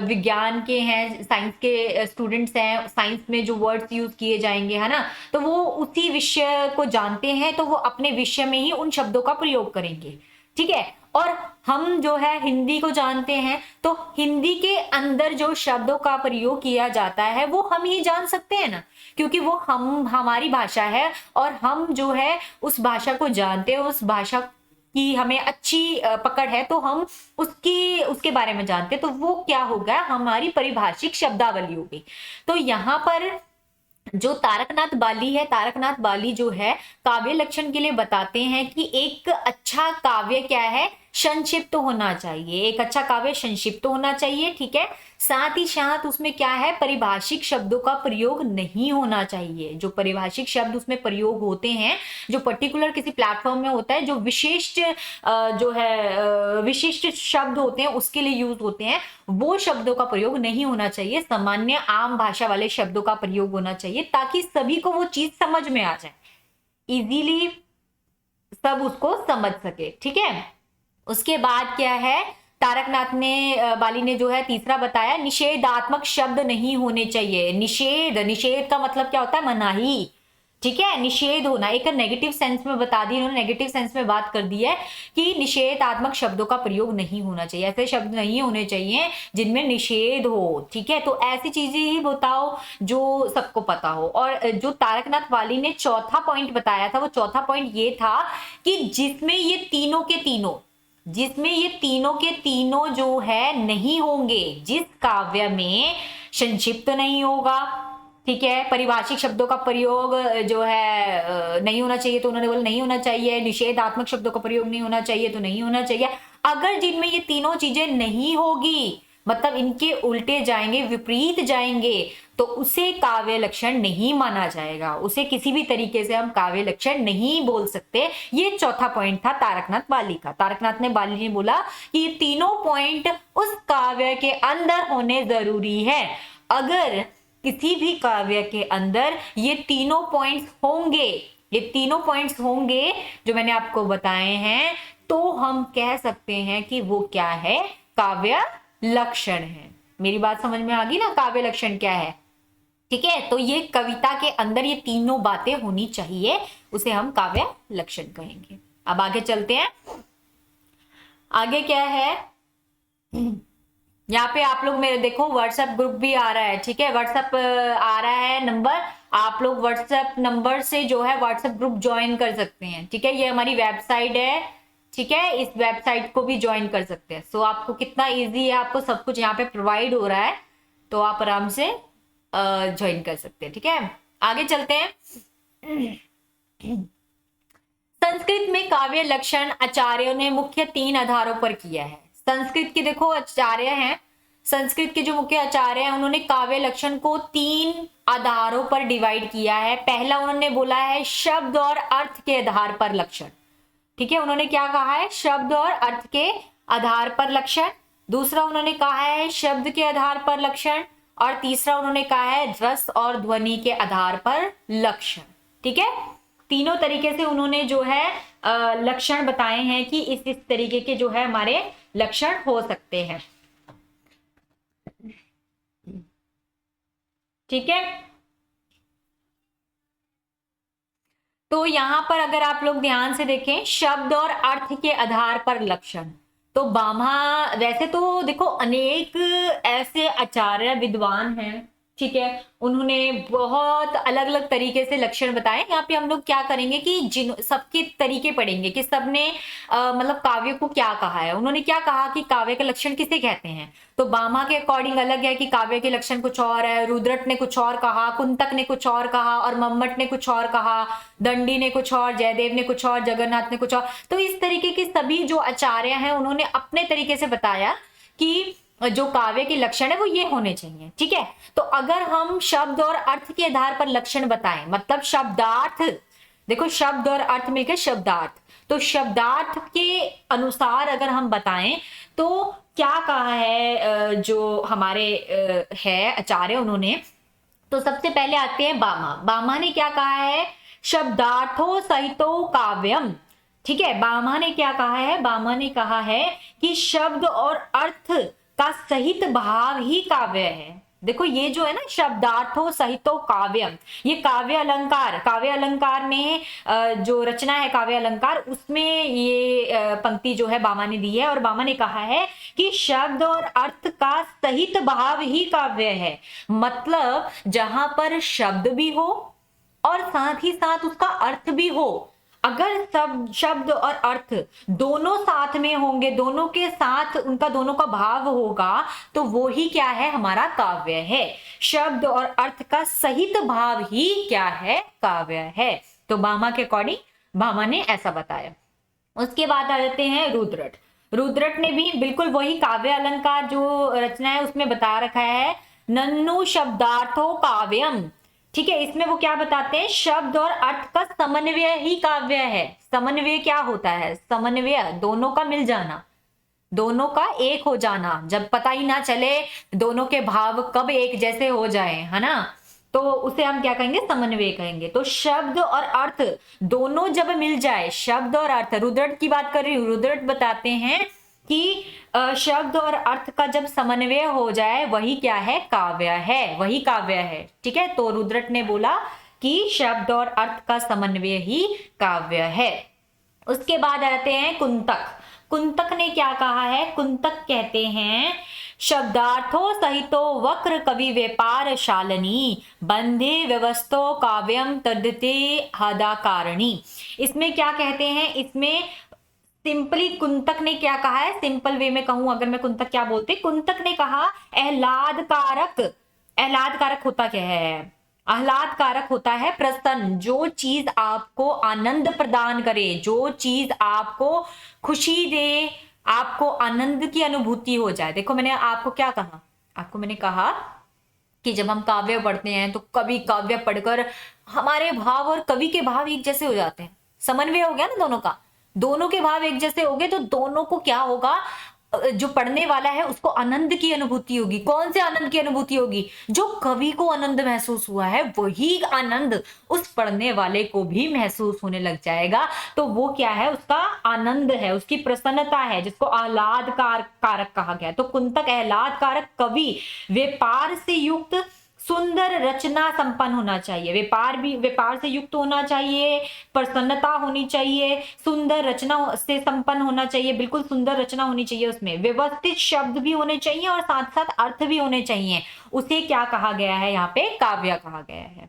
विज्ञान के हैं, साइंस के स्टूडेंट्स हैं, साइंस में जो वर्ड्स यूज किए जाएंगे है ना, तो वो उसी विषय को जानते हैं तो वो अपने विषय में ही उन शब्दों का प्रयोग करेंगे, ठीक है। और हम जो है हिंदी को जानते हैं तो हिंदी के अंदर जो शब्दों का प्रयोग किया जाता है वो हम ही जान सकते हैं ना, क्योंकि वो हमारी भाषा है और हम जो है उस भाषा को जानते हैं, उस भाषा कि हमें अच्छी पकड़ है तो हम उसके बारे में जानते हैं, तो वो क्या होगा, हमारी परिभाषिक शब्दावली होगी। तो यहाँ पर जो तारकनाथ बाली है, तारकनाथ बाली जो है काव्य लक्षण के लिए बताते हैं कि एक अच्छा काव्य क्या है, संक्षिप्त होना चाहिए, एक अच्छा काव्य संक्षिप्त होना चाहिए, ठीक है। साथ ही साथ उसमें क्या है, परिभाषिक शब्दों का प्रयोग नहीं होना चाहिए। जो परिभाषिक शब्द उसमें प्रयोग होते हैं, जो पर्टिकुलर किसी प्लेटफॉर्म में होता है, जो विशिष्ट जो है विशिष्ट शब्द होते हैं उसके लिए यूज होते हैं, वो शब्दों का प्रयोग नहीं होना चाहिए। सामान्य आम भाषा वाले शब्दों का प्रयोग होना चाहिए ताकि सभी को वो चीज समझ में आ जाए, इजीली सब उसको समझ सके, ठीक है। उसके बाद क्या है, तारकनाथ ने बाली ने जो है तीसरा बताया, निषेधात्मक शब्द नहीं होने चाहिए। निषेध, निषेध का मतलब क्या होता है, मनाही, ठीक है। निषेध होना, एक नेगेटिव सेंस में बता दी इन्होंने, नेगेटिव सेंस में बात कर दी है कि निषेधात्मक शब्दों का प्रयोग नहीं होना चाहिए, ऐसे शब्द नहीं होने चाहिए जिनमें निषेध हो, ठीक है। तो ऐसी चीजें ही बताओ जो सबको पता हो। और जो तारकनाथ वाली ने चौथा पॉइंट बताया था, वो चौथा पॉइंट ये था कि जिसमें ये तीनों के तीनों, जिसमें ये तीनों के तीनों जो है नहीं होंगे, जिस काव्य में संक्षिप्त नहीं होगा, ठीक है, परिभाषिक शब्दों का प्रयोग जो है नहीं होना चाहिए, तो उन्होंने बोला नहीं होना चाहिए। निषेधात्मक शब्दों का प्रयोग नहीं होना चाहिए, तो नहीं होना चाहिए। अगर जिनमें ये तीनों चीजें नहीं होगी, मतलब इनके उल्टे जाएंगे, विपरीत जाएंगे, तो उसे काव्य लक्षण नहीं माना जाएगा, उसे किसी भी तरीके से हम काव्य लक्षण नहीं बोल सकते। ये चौथा पॉइंट था तारकनाथ बाली का। तारकनाथ ने बाली ने बोला कि ये तीनों पॉइंट उस काव्य के अंदर होने जरूरी है। अगर किसी भी काव्य के अंदर ये तीनों पॉइंट्स होंगे, ये तीनों पॉइंट्स होंगे जो मैंने आपको बताए हैं, तो हम कह सकते हैं कि वो क्या है, काव्य लक्षण है। मेरी बात समझ में आ गई ना, काव्य लक्षण क्या है, ठीक है। तो ये कविता के अंदर ये तीनों बातें होनी चाहिए, उसे हम काव्य लक्षण कहेंगे। अब आगे चलते हैं, आगे क्या है, यहाँ पे आप लोग मेरे देखो व्हाट्सएप ग्रुप भी आ रहा है, ठीक है, व्हाट्सएप आ रहा है नंबर, आप लोग व्हाट्सएप नंबर से जो है व्हाट्सएप ग्रुप ज्वाइन कर सकते हैं, ठीक है। ये हमारी वेबसाइट है, ठीक है, इस वेबसाइट को भी ज्वाइन कर सकते हैं। सो आपको कितना इजी है, आपको सब कुछ यहाँ पे प्रोवाइड हो रहा है, तो आप आराम से ज्वाइन कर सकते हैं, ठीक है। आगे चलते हैं। संस्कृत में काव्य लक्षण आचार्यों ने मुख्य 3 आधारों पर किया है। संस्कृत के देखो आचार्य हैं, संस्कृत के जो मुख्य आचार्य हैं उन्होंने काव्य लक्षण को 3 आधारों पर डिवाइड किया है। पहला उन्होंने बोला है शब्द और अर्थ के आधार पर लक्षण, ठीक है, उन्होंने क्या कहा है, शब्द और अर्थ के आधार पर लक्षण। दूसरा उन्होंने कहा है शब्द के आधार पर लक्षण, और तीसरा उन्होंने कहा है रस और ध्वनि के आधार पर लक्षण, ठीक है। तीनों तरीके से उन्होंने जो है लक्षण बताए हैं कि इस तरीके के जो है हमारे लक्षण हो सकते हैं, ठीक है। तो यहां पर अगर आप लोग ध्यान से देखें, शब्द और अर्थ के आधार पर लक्षण, तो बामा, वैसे तो देखो अनेक ऐसे आचार्य विद्वान हैं, ठीक है, उन्होंने बहुत अलग अलग तरीके से लक्षण बताए। यहाँ पे हम लोग क्या करेंगे कि जिन सबके तरीके पढ़ेंगे कि सबने मतलब काव्य को क्या कहा है, उन्होंने क्या कहा कि काव्य के लक्षण किसे कहते हैं। तो बामा के अकॉर्डिंग अलग है कि काव्य के लक्षण कुछ और है, रुद्रट ने कुछ और कहा, कुंतक ने कुछ और कहा, और मम्मट ने कुछ और कहा, दंडी ने कुछ और, जयदेव ने कुछ और, जगन्नाथ ने कुछ और। तो इस तरीके के सभी जो आचार्य हैं उन्होंने अपने तरीके से बताया कि जो काव्य के लक्षण है वो ये होने चाहिए, ठीक है। तो अगर हम शब्द और अर्थ के आधार पर लक्षण बताएं, मतलब शब्दार्थ, देखो शब्द और अर्थ मिलकर शब्दार्थ, तो शब्दार्थ के अनुसार अगर हम बताएं तो क्या कहा है जो हमारे है आचार्य उन्होंने, तो सबसे पहले आते हैं बामा। बामा ने क्या कहा है, शब्दार्थो सहितो काव्यम, ठीक है। बामा ने क्या कहा है, बामा ने कहा है कि शब्द और अर्थ का सहित भाव ही काव्य है। देखो ये जो है ना, शब्दार्थो सहितो काव्यम, ये काव्य अलंकार, काव्य अलंकार में जो रचना है काव्य अलंकार, उसमें ये पंक्ति जो है बामा ने दी है, और बामा ने कहा है कि शब्द और अर्थ का सहित भाव ही काव्य है। मतलब जहां पर शब्द भी हो और साथ ही साथ उसका अर्थ भी हो, अगर सब शब्द और अर्थ दोनों साथ में होंगे, दोनों के साथ उनका दोनों का भाव होगा, तो वो ही क्या है, हमारा काव्य है। शब्द और अर्थ का सहित भाव ही क्या है, काव्य है। तो बामा के अकॉर्डिंग बामा ने ऐसा बताया। उसके बाद आ जाते हैं रुद्रट। रुद्रट ने भी बिल्कुल वही काव्य अलंकार जो रचना है उसमें बता रखा है, नन्नु शब्दार्थो काव्यम, ठीक है। इसमें वो क्या बताते हैं, शब्द और अर्थ का समन्वय ही काव्य है। समन्वय क्या होता है, समन्वय दोनों का मिल जाना, दोनों का एक हो जाना, जब पता ही ना चले दोनों के भाव कब एक जैसे हो जाए, है ना, तो उसे हम क्या कहेंगे, समन्वय कहेंगे। तो शब्द और अर्थ दोनों जब मिल जाए, शब्द और अर्थ, रुद्रट की बात कर रही हूँ, रुद्रट बताते हैं कि शब्द और अर्थ का जब समन्वय हो जाए वही क्या है, काव्य है, वही काव्य है, ठीक है। तो रुद्रट ने बोला कि शब्द और अर्थ का समन्वय ही काव्य है। उसके बाद आते हैं कुंतक। कुंतक ने क्या कहा है, कुंतक कहते हैं शब्दार्थो सहितो वक्र कवि व्यापार शालनी बंधे व्यवस्थो काव्यम तद्धिते हदाकारणी। इसमें क्या कहते हैं, इसमें सिंपली कुंतक ने क्या कहा है, सिंपल वे में कहूं अगर मैं कुंतक क्या बोलते, कुंतक ने कहा आह्लादकारक, आह्लादकारक होता क्या है, आह्लादकारक होता है प्रसन्न, जो चीज आपको आनंद प्रदान करे, जो चीज आपको खुशी दे, आपको आनंद की अनुभूति हो जाए। देखो मैंने आपको क्या कहा, आपको मैंने कहा कि जब हम काव्य पढ़ते हैं तो कवि काव्य पढ़कर हमारे भाव और कवि के भाव एक जैसे हो जाते हैं, समन्वय हो गया ना दोनों का, दोनों के भाव एक जैसे हो गए, तो दोनों को क्या होगा, जो पढ़ने वाला है उसको आनंद की अनुभूति होगी। कौन से आनंद की अनुभूति होगी, जो कवि को आनंद महसूस हुआ है वही आनंद उस पढ़ने वाले को भी महसूस होने लग जाएगा। तो वो क्या है, उसका आनंद है, उसकी प्रसन्नता है, जिसको आह्लाद कारक कहा गया। तो कुंतक आह्लाद कारक कवि व्यापार से युक्त सुंदर रचना संपन्न होना चाहिए, व्यापार से युक्त होना चाहिए, प्रसन्नता होनी चाहिए, सुंदर रचना से संपन्न होना चाहिए, बिल्कुल सुंदर रचना होनी चाहिए, उसमें व्यवस्थित शब्द भी होने चाहिए और साथ साथ अर्थ भी होने चाहिए। उसे क्या कहा गया है, यहाँ पे काव्य कहा गया है,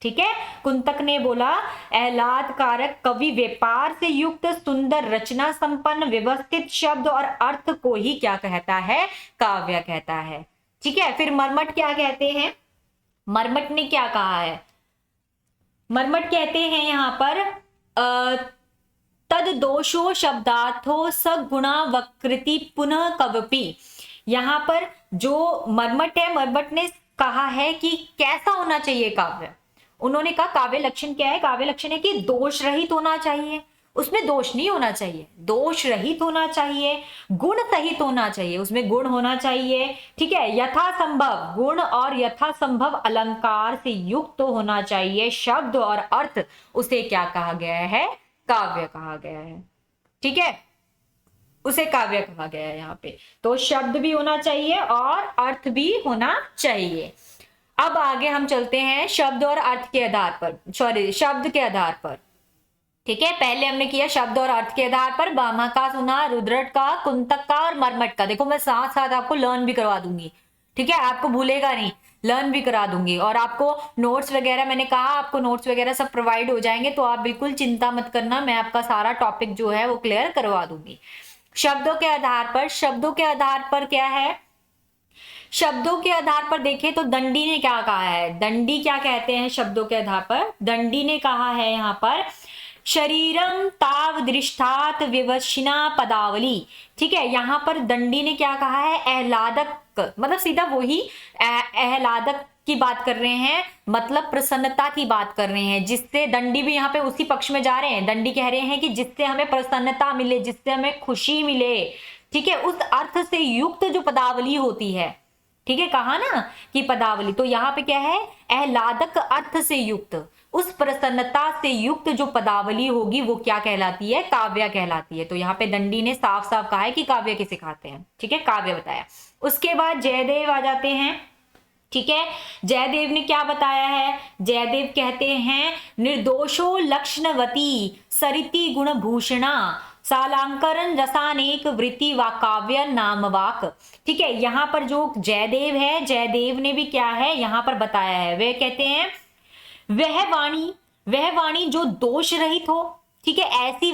ठीक है। कुंतक ने बोला आह्लादकारक कवि व्यापार से युक्त सुंदर रचना संपन्न व्यवस्थित शब्द और अर्थ को ही क्या कहता है, काव्य कहता है, ठीक है। फिर मर्मट क्या कहते हैं, मर्मट ने क्या कहा है, मर्मट कहते हैं यहां पर तद दोषो शब्दार्थो सगुणा वकृति पुनः कवपि। यहां पर जो मर्मट है, मर्मट ने कहा है कि कैसा होना चाहिए काव्य। उन्होंने कहा काव्य लक्षण क्या है, काव्य लक्षण है कि दोष रहित होना चाहिए, उसमें दोष नहीं होना चाहिए, दोष रहित होना चाहिए, गुण सहित होना चाहिए, उसमें गुण होना चाहिए, ठीक है। यथासंभव गुण और यथासंभव अलंकार से युक्त तो होना चाहिए, शब्द और अर्थ उसे क्या कहा गया है, काव्य कहा गया है, ठीक है, उसे काव्य कहा गया है यहाँ पे। तो शब्द भी होना चाहिए और अर्थ भी होना चाहिए। अब आगे हम चलते हैं शब्द और अर्थ के आधार पर, सॉरी शब्द के आधार पर, ठीक है। पहले हमने किया शब्द और अर्थ के आधार पर, बामा का सुना, रुद्रट का, कुंतक का और मर्मट का। देखो मैं साथ साथ आपको लर्न भी करवा दूंगी, ठीक है, आपको भूलेगा नहीं, लर्न भी करा दूंगी। और आपको नोट्स वगैरह, मैंने कहा आपको नोट्स वगैरह सब प्रोवाइड हो जाएंगे, तो आप बिल्कुल चिंता मत करना, मैं आपका सारा टॉपिक जो है वो क्लियर करवा दूंगी। शब्दों के आधार पर, शब्दों के आधार पर क्या है, शब्दों के आधार पर देखें तो दंडी ने क्या कहा है, दंडी क्या कहते हैं शब्दों के आधार पर, दंडी ने कहा है यहाँ पर शरीरम ताव दृष्टात विवशिना पदावली। ठीक है, यहाँ पर दंडी ने क्या कहा है, आह्लादक, मतलब सीधा वही आह्लादक की बात कर रहे हैं, मतलब प्रसन्नता की बात कर रहे हैं, जिससे दंडी भी यहाँ पे उसी पक्ष में जा रहे हैं। दंडी कह रहे हैं कि जिससे हमें प्रसन्नता मिले, जिससे हमें खुशी मिले, ठीक है, उस अर्थ से युक्त जो पदावली होती है, ठीक है, कहा ना कि पदावली, तो यहाँ पे क्या है, आह्लादक अर्थ से युक्त, उस प्रसन्नता से युक्त जो पदावली होगी वो क्या कहलाती है, काव्य कहलाती है। तो यहाँ पे दंडी ने साफ साफ कहा है कि काव्य किसे कहते हैं, ठीक है, काव्य बताया। उसके बाद जयदेव आ जाते हैं। ठीक है, जयदेव ने क्या बताया है, जयदेव कहते हैं निर्दोषो लक्षणवती सरिति गुणभूषणा सालांकरण रसानेक वृत्ति वा काव्य नाम वाक। ठीक है, यहाँ पर जो जयदेव है, जयदेव ने भी क्या है यहाँ पर बताया है, वे कहते हैं वह वाणी जो दोष रहित हो। ठीक है, ऐसी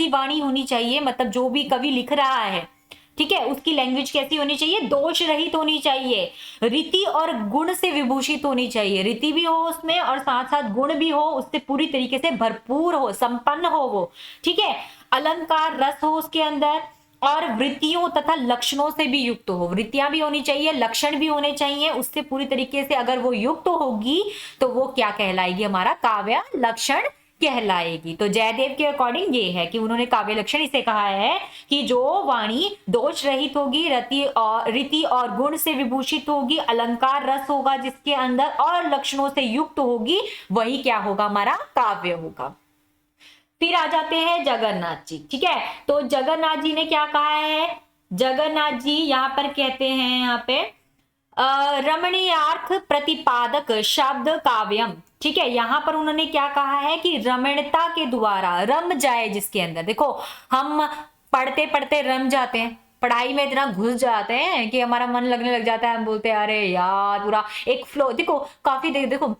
वाणी होनी चाहिए, मतलब जो भी कवि लिख रहा है, ठीक है, उसकी लैंग्वेज कैसी होनी चाहिए, दोष रहित होनी चाहिए, रीति और गुण से विभूषित होनी चाहिए, रीति भी हो उसमें और साथ साथ गुण भी हो, उससे पूरी तरीके से भरपूर हो, संपन्न हो वो। ठीक है, अलंकार रस हो उसके अंदर, और वृत्तियों तथा लक्षणों से भी युक्त हो, वृत्तियां भी होनी चाहिए, लक्षण भी होने चाहिए, उससे पूरी तरीके से अगर वो युक्त होगी तो वो क्या कहलाएगी, हमारा काव्य लक्षण कहलाएगी। तो जयदेव के अकॉर्डिंग ये है कि उन्होंने काव्य लक्षण इसे कहा है कि जो वाणी दोष रहित होगी, रीति और गुण से विभूषित होगी, अलंकार रस होगा जिसके अंदर, और लक्षणों से युक्त होगी, वही क्या होगा, हमारा काव्य होगा। फिर आ जाते हैं जगन्नाथ जी। ठीक है, तो जगन्नाथ जी ने क्या कहा है, जगन्नाथ जी यहाँ पर कहते हैं, यहाँ पे रमणीयार्थ प्रतिपादक शब्द काव्यम। ठीक है, यहाँ पर उन्होंने क्या कहा है कि रमणीयता के द्वारा, रम जाए जिसके अंदर, देखो हम पढ़ते पढ़ते रम जाते हैं, पढ़ाई में इतना घुस जाते हैं कि हमारा मन लगने लग जाता है, हम बोलते हैं अरे यार पूरा एक फ्लो, देखो काफी देखो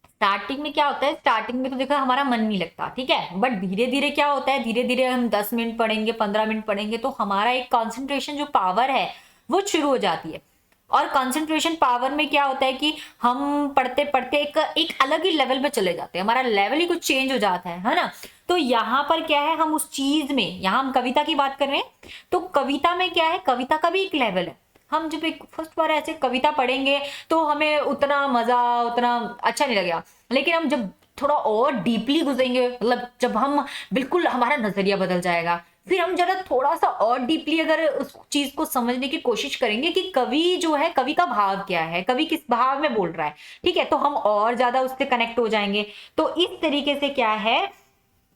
स्टार्टिंग में क्या होता है, स्टार्टिंग में तो देखो हमारा मन नहीं लगता, ठीक है, बट धीरे धीरे क्या होता है, धीरे धीरे हम 10 मिनट पढ़ेंगे, 15 मिनट पढ़ेंगे, तो हमारा एक कंसंट्रेशन जो पावर है वो शुरू हो जाती है। और कंसंट्रेशन पावर में क्या होता है कि हम पढ़ते पढ़ते एक अलग ही लेवल पे चले जाते हैं, हमारा लेवल ही कुछ चेंज हो जाता है ना। तो यहाँ पर क्या है, हम उस चीज में, यहाँ हम कविता की बात कर रहे हैं, तो कविता में क्या है, कविता का भी एक लेवल है। हम जब एक फर्स्ट बार ऐसे कविता पढ़ेंगे तो हमें उतना मजा, उतना अच्छा नहीं लगेगा, लेकिन हम जब थोड़ा और डीपली घुसेंगे, मतलब जब हम बिल्कुल, हमारा नजरिया बदल जाएगा, फिर हम जरा थोड़ा सा और डीपली अगर उस चीज को समझने की कोशिश करेंगे कि कवि जो है, कवि का भाव क्या है, कवि किस भाव में बोल रहा है, ठीक है, तो हम और ज्यादा उससे कनेक्ट हो जाएंगे। तो इस तरीके से क्या है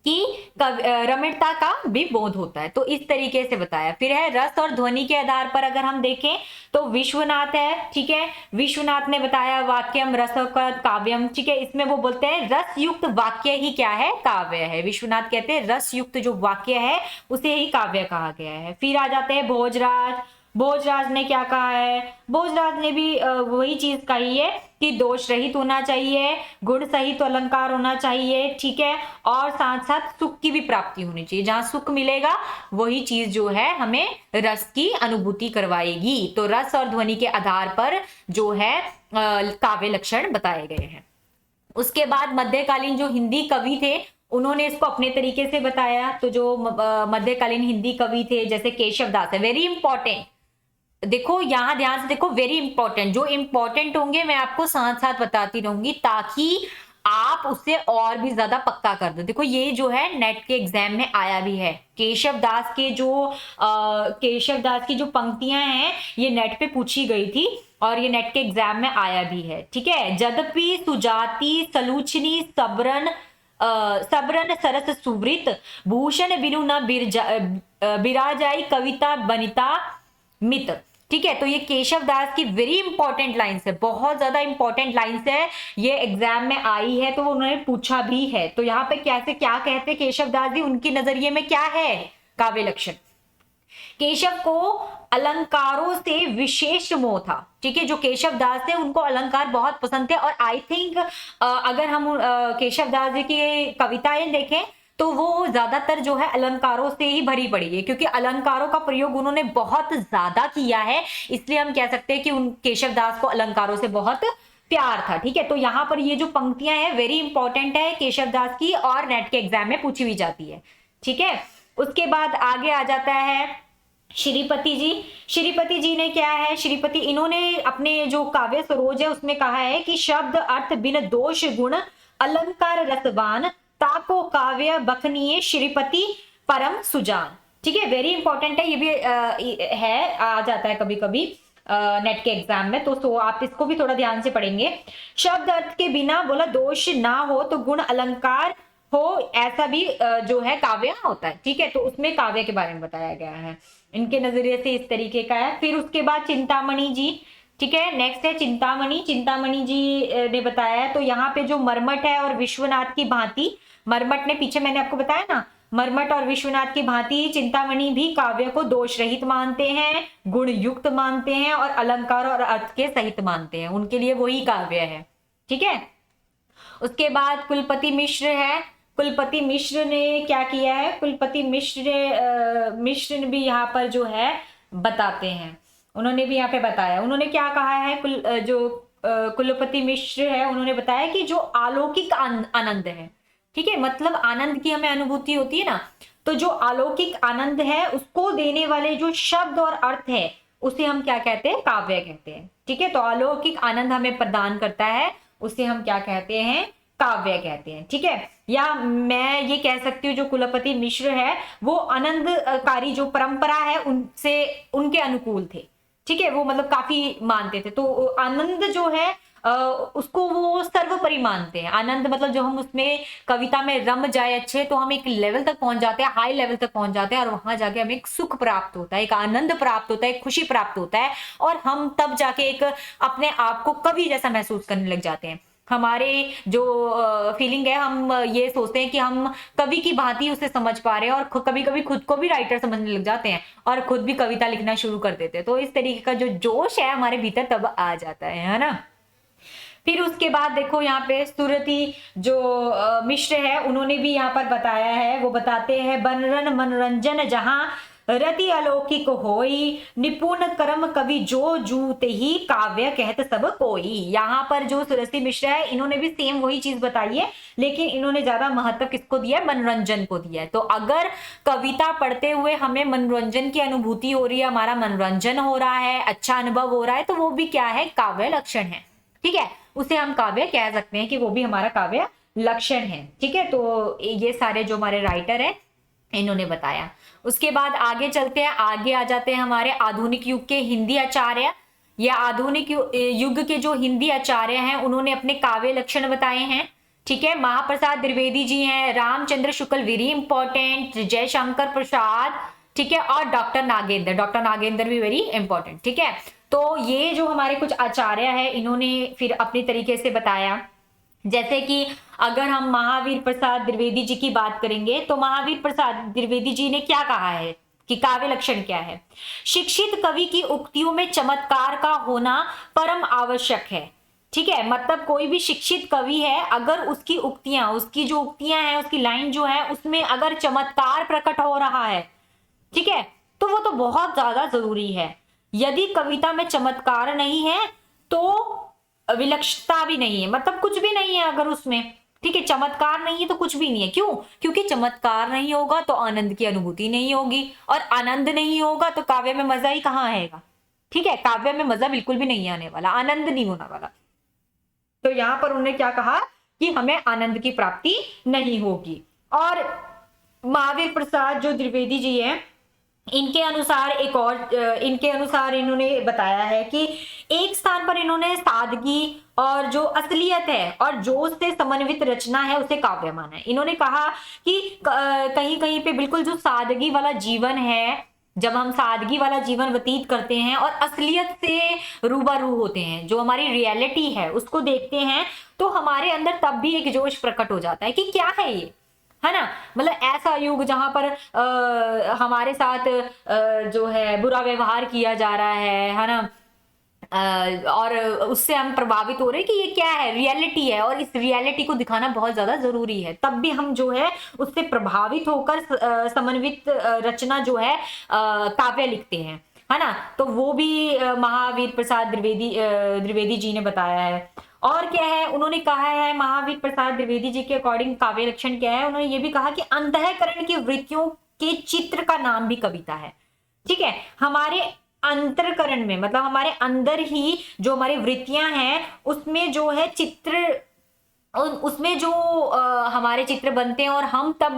कि रमणीयता का भी बोध होता है, तो इस तरीके से बताया। फिर है रस और ध्वनि के आधार पर अगर हम देखें तो विश्वनाथ है, ठीक है, विश्वनाथ ने बताया वाक्यम रस का काव्यम। ठीक है, इसमें वो बोलते हैं रस युक्त वाक्य ही क्या है, काव्य है। विश्वनाथ कहते हैं रस युक्त जो वाक्य है उसे ही काव्य कहा गया है। फिर आ जाते हैं भोजराज। भोजराज ने क्या कहा है, भोजराज ने भी वही चीज कही है कि दोष रहित होना चाहिए, गुण सहित अलंकार होना चाहिए, ठीक है, और साथ साथ सुख की भी प्राप्ति होनी चाहिए, जहां सुख मिलेगा वही चीज जो है हमें रस की अनुभूति करवाएगी। तो रस और ध्वनि के आधार पर जो है काव्य लक्षण बताए गए हैं। उसके बाद मध्यकालीन जो हिंदी कवि थे उन्होंने इसको अपने तरीके से बताया। तो जो मध्यकालीन हिंदी कवि थे जैसे केशव दास है, वेरी इंपॉर्टेंट, देखो यहाँ ध्यान से देखो, वेरी इंपॉर्टेंट, जो इंपॉर्टेंट होंगे मैं आपको साथ साथ बताती रहूंगी ताकि आप उससे और भी ज्यादा पक्का कर दो। देखो ये जो है नेट के एग्जाम में आया भी है, केशव दास की जो पंक्तियां हैं ये नेट पे पूछी गई थी और ये नेट के एग्जाम में आया भी है। ठीक है, यद्यपि सुजाति सलूचनी सबरन सरस सुवृत भूषण बिनु न बिराजाई कविता बनिता मित। ठीक है, तो ये केशव दास की वेरी इंपॉर्टेंट लाइन्स है, बहुत ज्यादा इंपॉर्टेंट लाइन्स है, ये एग्जाम में आई है तो उन्होंने पूछा भी है। तो यहाँ पे कैसे क्या कहते हैं केशव दास जी, उनके नजरिए में क्या है काव्य लक्षण। केशव को अलंकारों से विशेष मोह था। ठीक है, जो केशव दास थे उनको अलंकार बहुत पसंद थे, और आई थिंक अगर हम केशव दास जी की कविताएं देखें तो वो ज्यादातर जो है अलंकारों से ही भरी पड़ी है, क्योंकि अलंकारों का प्रयोग उन्होंने बहुत ज्यादा किया है, इसलिए हम कह सकते हैं कि उन केशव दास को अलंकारों से बहुत प्यार था। ठीक है, तो यहाँ पर ये जो पंक्तियां हैं वेरी इंपॉर्टेंट है केशव दास की, और नेट के एग्जाम में पूछी भी जाती है। ठीक है, उसके बाद आगे आ जाता है श्रीपति जी। श्रीपति जी ने क्या है, श्रीपति इन्होंने अपने जो काव्य सरोज है उसमें कहा है कि शब्द अर्थ बिन दोष गुण अलंकार रसवान ताको काव्य बखनीय श्रीपति परम सुजान। ठीक है, वेरी इंपॉर्टेंट है, ये भी है, आ जाता है कभी कभी नेट के एग्जाम में, तो आप इसको भी थोड़ा ध्यान से पढ़ेंगे। शब्द अर्थ के बिना बोला दोष ना हो तो गुण अलंकार हो, ऐसा भी जो है काव्य होता है। ठीक है, तो उसमें काव्य के बारे में बताया गया है, इनके नजरिए से इस तरीके का है। फिर उसके बाद चिंतामणि जी। ठीक है, नेक्स्ट है चिंतामणि। चिंतामणि जी ने बताया है, तो यहाँ पे जो मर्मट है और विश्वनाथ की भांति, मर्मट ने पीछे मैंने आपको बताया ना, मर्मट और विश्वनाथ की भांति चिंतामणि भी काव्य को दोष रहित मानते हैं, गुण युक्त मानते हैं और अलंकार और अर्थ के सहित मानते हैं, उनके लिए वही काव्य है। ठीक है, उसके बाद कुलपति मिश्र है। कुलपति मिश्र ने क्या किया है, कुलपति मिश्र ने भी यहाँ पर जो है बताते हैं, उन्होंने भी यहाँ पे बताया, उन्होंने क्या कहा है, कुलपति मिश्र है, उन्होंने बताया कि जो अलौकिक आनंद है, ठीक है, मतलब आनंद की हमें अनुभूति होती है ना, तो जो अलौकिक आनंद है उसको देने वाले जो शब्द और अर्थ है उसे हम क्या कहते हैं, काव्य कहते हैं। ठीक है, तो अलौकिक आनंद हमें प्रदान करता है उसे हम क्या कहते हैं, काव्य कहते हैं। ठीक है, या मैं ये कह सकती हूँ जो कुलपति मिश्र है वो आनंदकारी जो परंपरा है उनसे, उनके अनुकूल थे। ठीक है, वो मतलब काफी मानते थे, तो आनंद जो है उसको वो सर्वोपरि मानते हैं। आनंद मतलब जो हम उसमें कविता में रम जाए अच्छे, तो हम एक लेवल तक पहुंच जाते हैं, हाई लेवल तक पहुंच जाते हैं, और वहां जाके हमें एक सुख प्राप्त होता है, एक आनंद प्राप्त होता है, एक खुशी प्राप्त होता है, और हम तब जाके एक अपने आप को कवि जैसा महसूस करने लग जाते हैं। हमारे जो फीलिंग है, हम ये सोचते हैं कि हम कवि की भांति उसे समझ पा रहे हैं, और कभी कभी खुद को भी राइटर समझने लग जाते हैं और खुद भी कविता लिखना शुरू कर देते हैं। तो इस तरीके का जो जोश है हमारे भीतर तब आ जाता है ना। फिर उसके बाद देखो यहाँ पे सुरती जो मिश्र है उन्होंने भी यहाँ पर बताया है, वो बताते हैं बनरन मनोरंजन जहां रति अलौकिक होई निपुण कर्म कवि जो जूते ही काव्य कहत सब कोई। यहाँ पर जो सुरती मिश्र है इन्होंने भी सेम वही चीज बताई है, लेकिन इन्होंने ज्यादा महत्व किसको दिया है, मनोरंजन को दिया है। तो अगर कविता पढ़ते हुए हमें मनोरंजन की अनुभूति हो रही है, हमारा मनोरंजन हो रहा है, अच्छा अनुभव हो रहा है, तो वो भी क्या है, काव्य लक्षण है। ठीक है, उसे हम काव्य कह सकते हैं कि वो भी हमारा काव्य लक्षण है। ठीक है, तो ये सारे जो हमारे राइटर है इन्होंने बताया। उसके बाद आगे चलते हैं, आगे आ जाते हैं हमारे आधुनिक युग के हिंदी आचार्य, या आधुनिक युग के जो हिंदी आचार्य हैं उन्होंने अपने काव्य लक्षण बताए हैं। ठीक है, महाप्रसाद द्विवेदी जी हैं, रामचंद्र शुक्ल वेरी इंपॉर्टेंट, जयशंकर प्रसाद, ठीक है, और डॉक्टर नागेंद्र भी वेरी इंपॉर्टेंट। ठीक है, तो ये जो हमारे कुछ आचार्य है इन्होंने फिर अपनी तरीके से बताया। जैसे कि अगर हम महावीर प्रसाद द्विवेदी जी की बात करेंगे, तो महावीर प्रसाद द्विवेदी जी ने क्या कहा है कि काव्य लक्षण क्या है, शिक्षित कवि की उक्तियों में चमत्कार का होना परम आवश्यक है। ठीक है, मतलब कोई भी शिक्षित कवि है, अगर उसकी जो उक्तियां हैं, उसकी लाइन जो है उसमें अगर चमत्कार प्रकट हो रहा है, ठीक है, तो वो तो बहुत ज्यादा जरूरी है। यदि कविता में चमत्कार नहीं है तो विलक्षणता भी नहीं है, मतलब कुछ भी नहीं है अगर उसमें, ठीक है, चमत्कार नहीं है तो कुछ भी नहीं है। क्यों? क्योंकि चमत्कार नहीं होगा तो आनंद की अनुभूति नहीं होगी, और आनंद नहीं होगा तो काव्य में मजा ही कहाँ आएगा। ठीक है, काव्य में मजा बिल्कुल भी नहीं आने वाला, आनंद नहीं होने वाला। तो यहां पर उन्होंने क्या कहा कि हमें आनंद की प्राप्ति नहीं होगी। और महावीर प्रसाद जो द्विवेदी जी हैं इनके अनुसार इन्होंने बताया है कि एक स्थान पर इन्होंने सादगी और जो असलियत है और जोश से समन्वित रचना है उसे काव्य माना है। इन्होंने कहा कि कहीं कहीं पे बिल्कुल जो सादगी वाला जीवन है, जब हम सादगी वाला जीवन व्यतीत करते हैं और असलियत से रूबरू होते हैं, जो हमारी रियलिटी है उसको देखते हैं, तो हमारे अंदर तब भी एक जोश प्रकट हो जाता है कि क्या है ये, है ना। मतलब ऐसा युग जहां पर हमारे साथ जो है बुरा व्यवहार किया जा रहा है ना, और उससे हम प्रभावित हो रहे हैं कि ये क्या है, रियलिटी है, और इस रियलिटी को दिखाना बहुत ज्यादा जरूरी है। तब भी हम जो है उससे प्रभावित होकर समन्वित रचना जो है काव्य लिखते हैं। है ना। तो वो भी महावीर प्रसाद द्विवेदी जी ने बताया है। और क्या है, उन्होंने कहा है महावीर प्रसाद द्विवेदी जी के अकॉर्डिंग काव्य लक्षण क्या है, उन्होंने ये भी कहा कि अंतःकरण की वृत्तियों के चित्र का नाम भी कविता है। ठीक है, हमारे अंतरकरण में मतलब हमारे अंदर ही जो हमारी वृत्तियां हैं उसमें जो है चित्र, उसमें जो हमारे चित्र बनते हैं और हम तब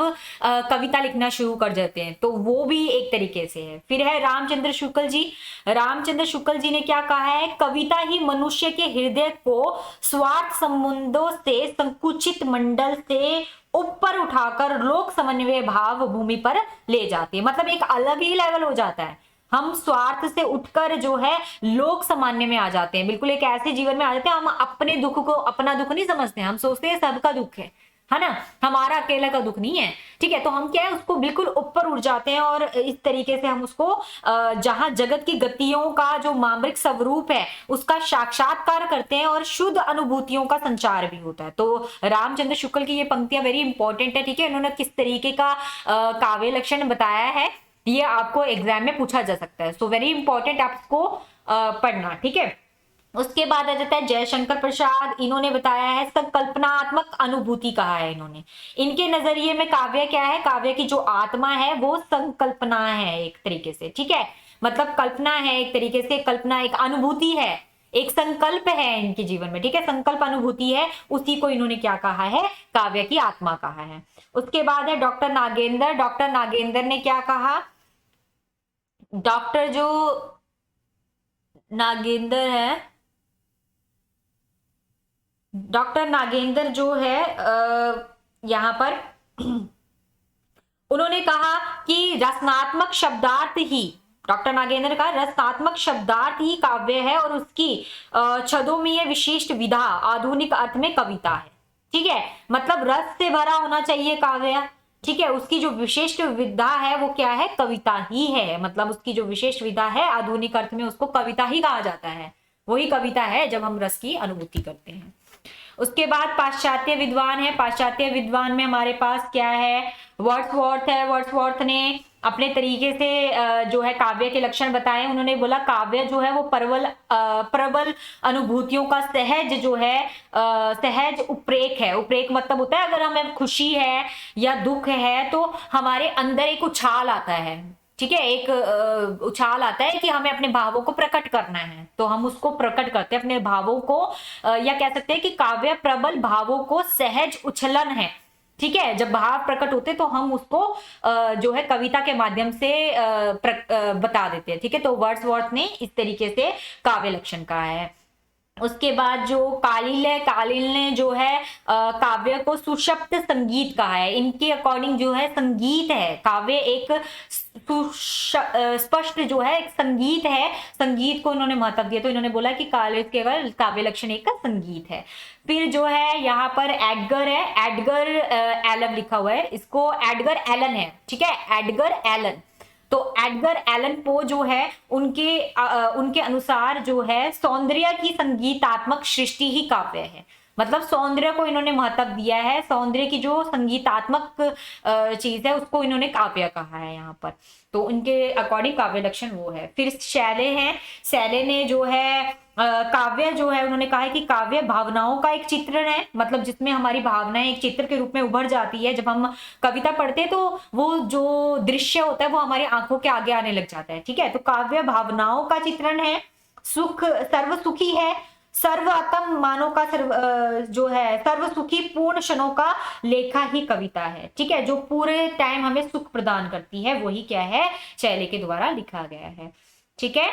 कविता लिखना शुरू कर देते हैं, तो वो भी एक तरीके से है। फिर है रामचंद्र शुक्ल जी। रामचंद्र शुक्ल जी ने क्या कहा है, कविता ही मनुष्य के हृदय को स्वार्थ संबंधों से संकुचित मंडल से ऊपर उठाकर लोक समन्वय भाव भूमि पर ले जाती है। मतलब एक अलग ही लेवल हो जाता है, हम स्वार्थ से उठकर जो है लोक सामान्य में आ जाते हैं, बिल्कुल एक ऐसे जीवन में आ जाते हैं हम अपने दुख को अपना दुख नहीं समझते हैं, हम सोचते हैं सबका दुख है ना, हमारा अकेला का दुख नहीं है। ठीक है, तो हम क्या है उसको बिल्कुल ऊपर उठ जाते हैं और इस तरीके से हम उसको जहां जगत की गतियों का जो मामरिक स्वरूप है उसका साक्षात्कार करते हैं और शुद्ध अनुभूतियों का संचार भी होता है। तो रामचंद्र शुक्ल की ये पंक्तियां वेरी इंपॉर्टेंट है। ठीक है, उन्होंने किस तरीके का काव्य लक्षण बताया है ये आपको एग्जाम में पूछा जा सकता है, सो वेरी इंपॉर्टेंट आपको पढ़ना। ठीक है, उसके बाद आ जाता है जयशंकर प्रसाद। इन्होंने बताया है संकल्पनात्मक अनुभूति कहा है इन्होंने। इनके नजरिए में काव्य क्या है, काव्य की जो आत्मा है वो संकल्पना है एक तरीके से। ठीक है, मतलब कल्पना है एक तरीके से, कल्पना एक अनुभूति है, एक संकल्प है इनके जीवन में। ठीक है, संकल्प अनुभूति है, उसी को इन्होंने क्या कहा है, काव्य की आत्मा कहा है। उसके बाद है डॉक्टर नागेंद्र। डॉक्टर नागेंद्र ने क्या कहा, डॉक्टर जो नागेंद्र है, डॉक्टर नागेंद्र जो है यहाँ पर उन्होंने कहा कि रचनात्मक शब्दार्थ ही, डॉक्टर नागेंद्र का रचनात्मक शब्दार्थ ही काव्य है और उसकी छदोमीय विशिष्ट विधा आधुनिक अर्थ में कविता है। ठीक है, मतलब रस से भरा होना चाहिए काव्य। ठीक है, उसकी जो विशिष्ट विधा है वो क्या है, कविता ही है। मतलब उसकी जो विशेष विधा है आधुनिक अर्थ में उसको कविता ही कहा जाता है, वही कविता है जब हम रस की अनुभूति करते हैं। उसके बाद पाश्चात्य विद्वान है। पाश्चात्य विद्वान में हमारे पास क्या है, वर्ड्सवर्थ है। वर्ड्सवर्थ ने अपने तरीके से जो है काव्य के लक्षण बताए। उन्होंने बोला काव्य जो है वो प्रबल अनुभूतियों का सहज जो है सहज उपरेक है। उपरेक मतलब होता है अगर हमें खुशी है या दुख है तो हमारे अंदर एक उछाल आता है। ठीक है, एक उछाल आता है कि हमें अपने भावों को प्रकट करना है, तो हम उसको प्रकट करते हैं अपने भावों को, या कह सकते हैं कि काव्य प्रबल भावों को सहज उछलन है। ठीक है, जब भाव प्रकट होते तो हम उसको जो है कविता के माध्यम से बता देते हैं। ठीक है, तो वर्ड्सवर्थ ने इस तरीके से काव्य लक्षण कहा है। उसके बाद जो कालिल है, कालिल ने जो है काव्य को सुषप्त संगीत कहा है। इनके अकॉर्डिंग जो है संगीत है, काव्य एक स्पष्ट जो है एक संगीत है, संगीत को इन्होंने महत्व दिया, तो इन्होंने बोला कि केवल काव्य लक्षण एक का संगीत है। फिर जो है यहाँ पर एडगर है, एडगर एलन लिखा हुआ है, इसको एडगर एलन है। ठीक है, एडगर एलन, तो एडगर एलन पो जो है उनके अनुसार जो है सौंदर्य की संगीतात्मक सृष्टि ही काव्य है। मतलब सौंदर्य को इन्होंने महत्व दिया है, सौंदर्य की जो संगीतात्मक चीज है उसको इन्होंने काव्य कहा है यहाँ पर, तो उनके अकॉर्डिंग काव्य लक्षण वो है। फिर शैले हैं, शैले ने जो है काव्य जो है उन्होंने कहा है कि काव्य भावनाओं का एक चित्रण है, मतलब जिसमें हमारी भावनाएं एक चित्र के रूप में उभर जाती है। जब हम कविता पढ़ते हैं तो वो जो दृश्य होता है वो हमारी आंखों के आगे आने लग जाता है। ठीक है, तो काव्य भावनाओं का चित्रण है, सुख सर्व सुखी है, सर्वोत्तम मानव का जो है सर्व सुखी पूर्ण क्षणों का लेखा ही कविता है। ठीक है, जो पूरे टाइम हमें सुख प्रदान करती है वही क्या है, शैले के द्वारा लिखा गया है। ठीक है,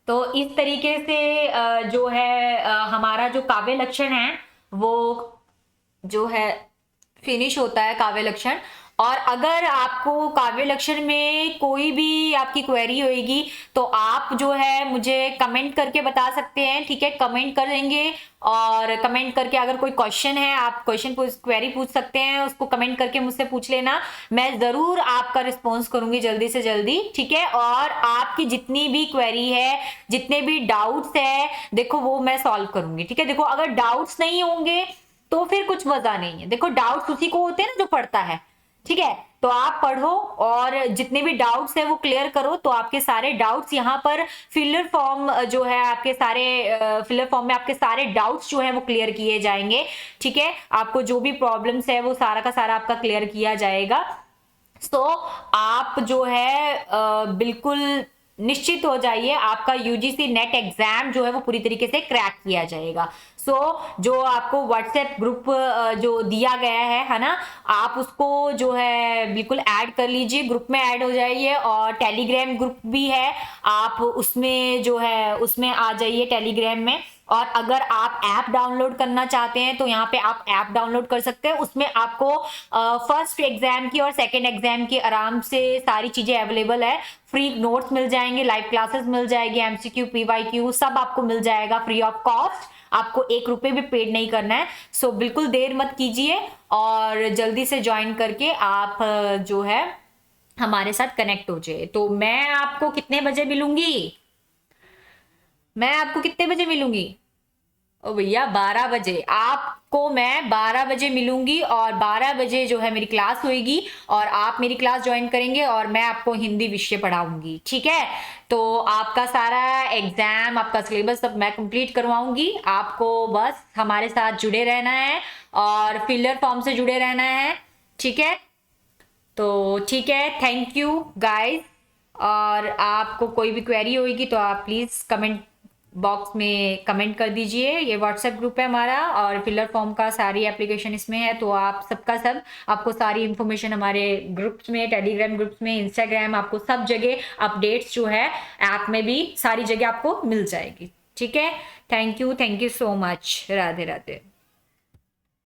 तो इस तरीके से जो है हमारा जो काव्य लक्षण है वो जो है फिनिश होता है काव्य लक्षण। और अगर आपको काव्य लक्षण में कोई भी आपकी क्वेरी होगी तो आप जो है मुझे कमेंट करके बता सकते हैं। ठीक है, कमेंट कर देंगे और कमेंट करके अगर कोई क्वेश्चन है आप क्वेरी पूछ सकते हैं, उसको कमेंट करके मुझसे पूछ लेना, मैं जरूर आपका रिस्पॉन्स करूंगी जल्दी से जल्दी। ठीक है, और आपकी जितनी भी क्वेरी है, जितने भी डाउट्स है, देखो वो मैं सॉल्व करूंगी। ठीक है, देखो अगर डाउट्स नहीं होंगे तो फिर कुछ मजा नहीं है। देखो डाउट्स उसी को होते हैं ना जो पढ़ता है, ठीक है, तो आप पढ़ो और जितने भी डाउट्स है वो क्लियर करो। तो आपके सारे डाउट्स यहाँ पर फिलर फॉर्म जो है, आपके सारे फिलर फॉर्म में आपके सारे डाउट्स जो है वो क्लियर किए जाएंगे। ठीक है, आपको जो भी प्रॉब्लम्स है वो सारा का सारा आपका क्लियर किया जाएगा। सो आप जो है बिल्कुल निश्चित हो जाइए, आपका यूजीसी नेट एग्जाम जो है वो पूरी तरीके से क्रैक किया जाएगा। सो जो आपको व्हाट्सएप ग्रुप जो दिया गया है ना, आप उसको जो है बिल्कुल ऐड कर लीजिए, ग्रुप में ऐड हो जाइए। और टेलीग्राम ग्रुप भी है, आप उसमें जो है उसमें आ जाइए टेलीग्राम में। और अगर आप ऐप डाउनलोड करना चाहते हैं तो यहाँ पे आप ऐप डाउनलोड कर सकते हैं। उसमें आपको फर्स्ट एग्जाम की और सेकंड एग्जाम की आराम से सारी चीजें अवेलेबल है। फ्री नोट्स मिल जाएंगे, लाइव क्लासेस मिल जाएगी, एमसीक्यू पीवाईक्यू सब आपको मिल जाएगा फ्री ऑफ कॉस्ट। आपको 1 रुपए भी पेड नहीं करना है। सो बिल्कुल देर मत कीजिए और जल्दी से ज्वाइन करके आप जो है हमारे साथ कनेक्ट हो जाए। तो मैं आपको कितने बजे मिलूंगी? मैं आपको कितने बजे मिलूंगी? ओ भैया 12 बजे आपको मैं 12 बजे मिलूंगी। और 12 बजे जो है मेरी क्लास होगी और आप मेरी क्लास ज्वाइन करेंगे और मैं आपको हिंदी विषय पढ़ाऊंगी। ठीक है, तो आपका सारा एग्जाम, आपका सिलेबस सब मैं कंप्लीट करवाऊंगी। आपको बस हमारे साथ जुड़े रहना है और फिलर फॉर्म से जुड़े रहना है। ठीक है, तो ठीक है, थैंक यू गाइस। और आपको कोई भी क्वेरी होगी तो आप प्लीज कमेंट बॉक्स में कमेंट कर दीजिए। ये व्हाट्सएप ग्रुप है हमारा और फिलर फॉर्म का सारी एप्लीकेशन इसमें है। तो आप सबका सब आपको सारी इंफॉर्मेशन हमारे ग्रुप्स में, टेलीग्राम ग्रुप्स में, इंस्टाग्राम, आपको सब जगह अपडेट्स जो है ऐप में भी सारी जगह आपको मिल जाएगी। ठीक है, thank you so much. Radhe Radhe.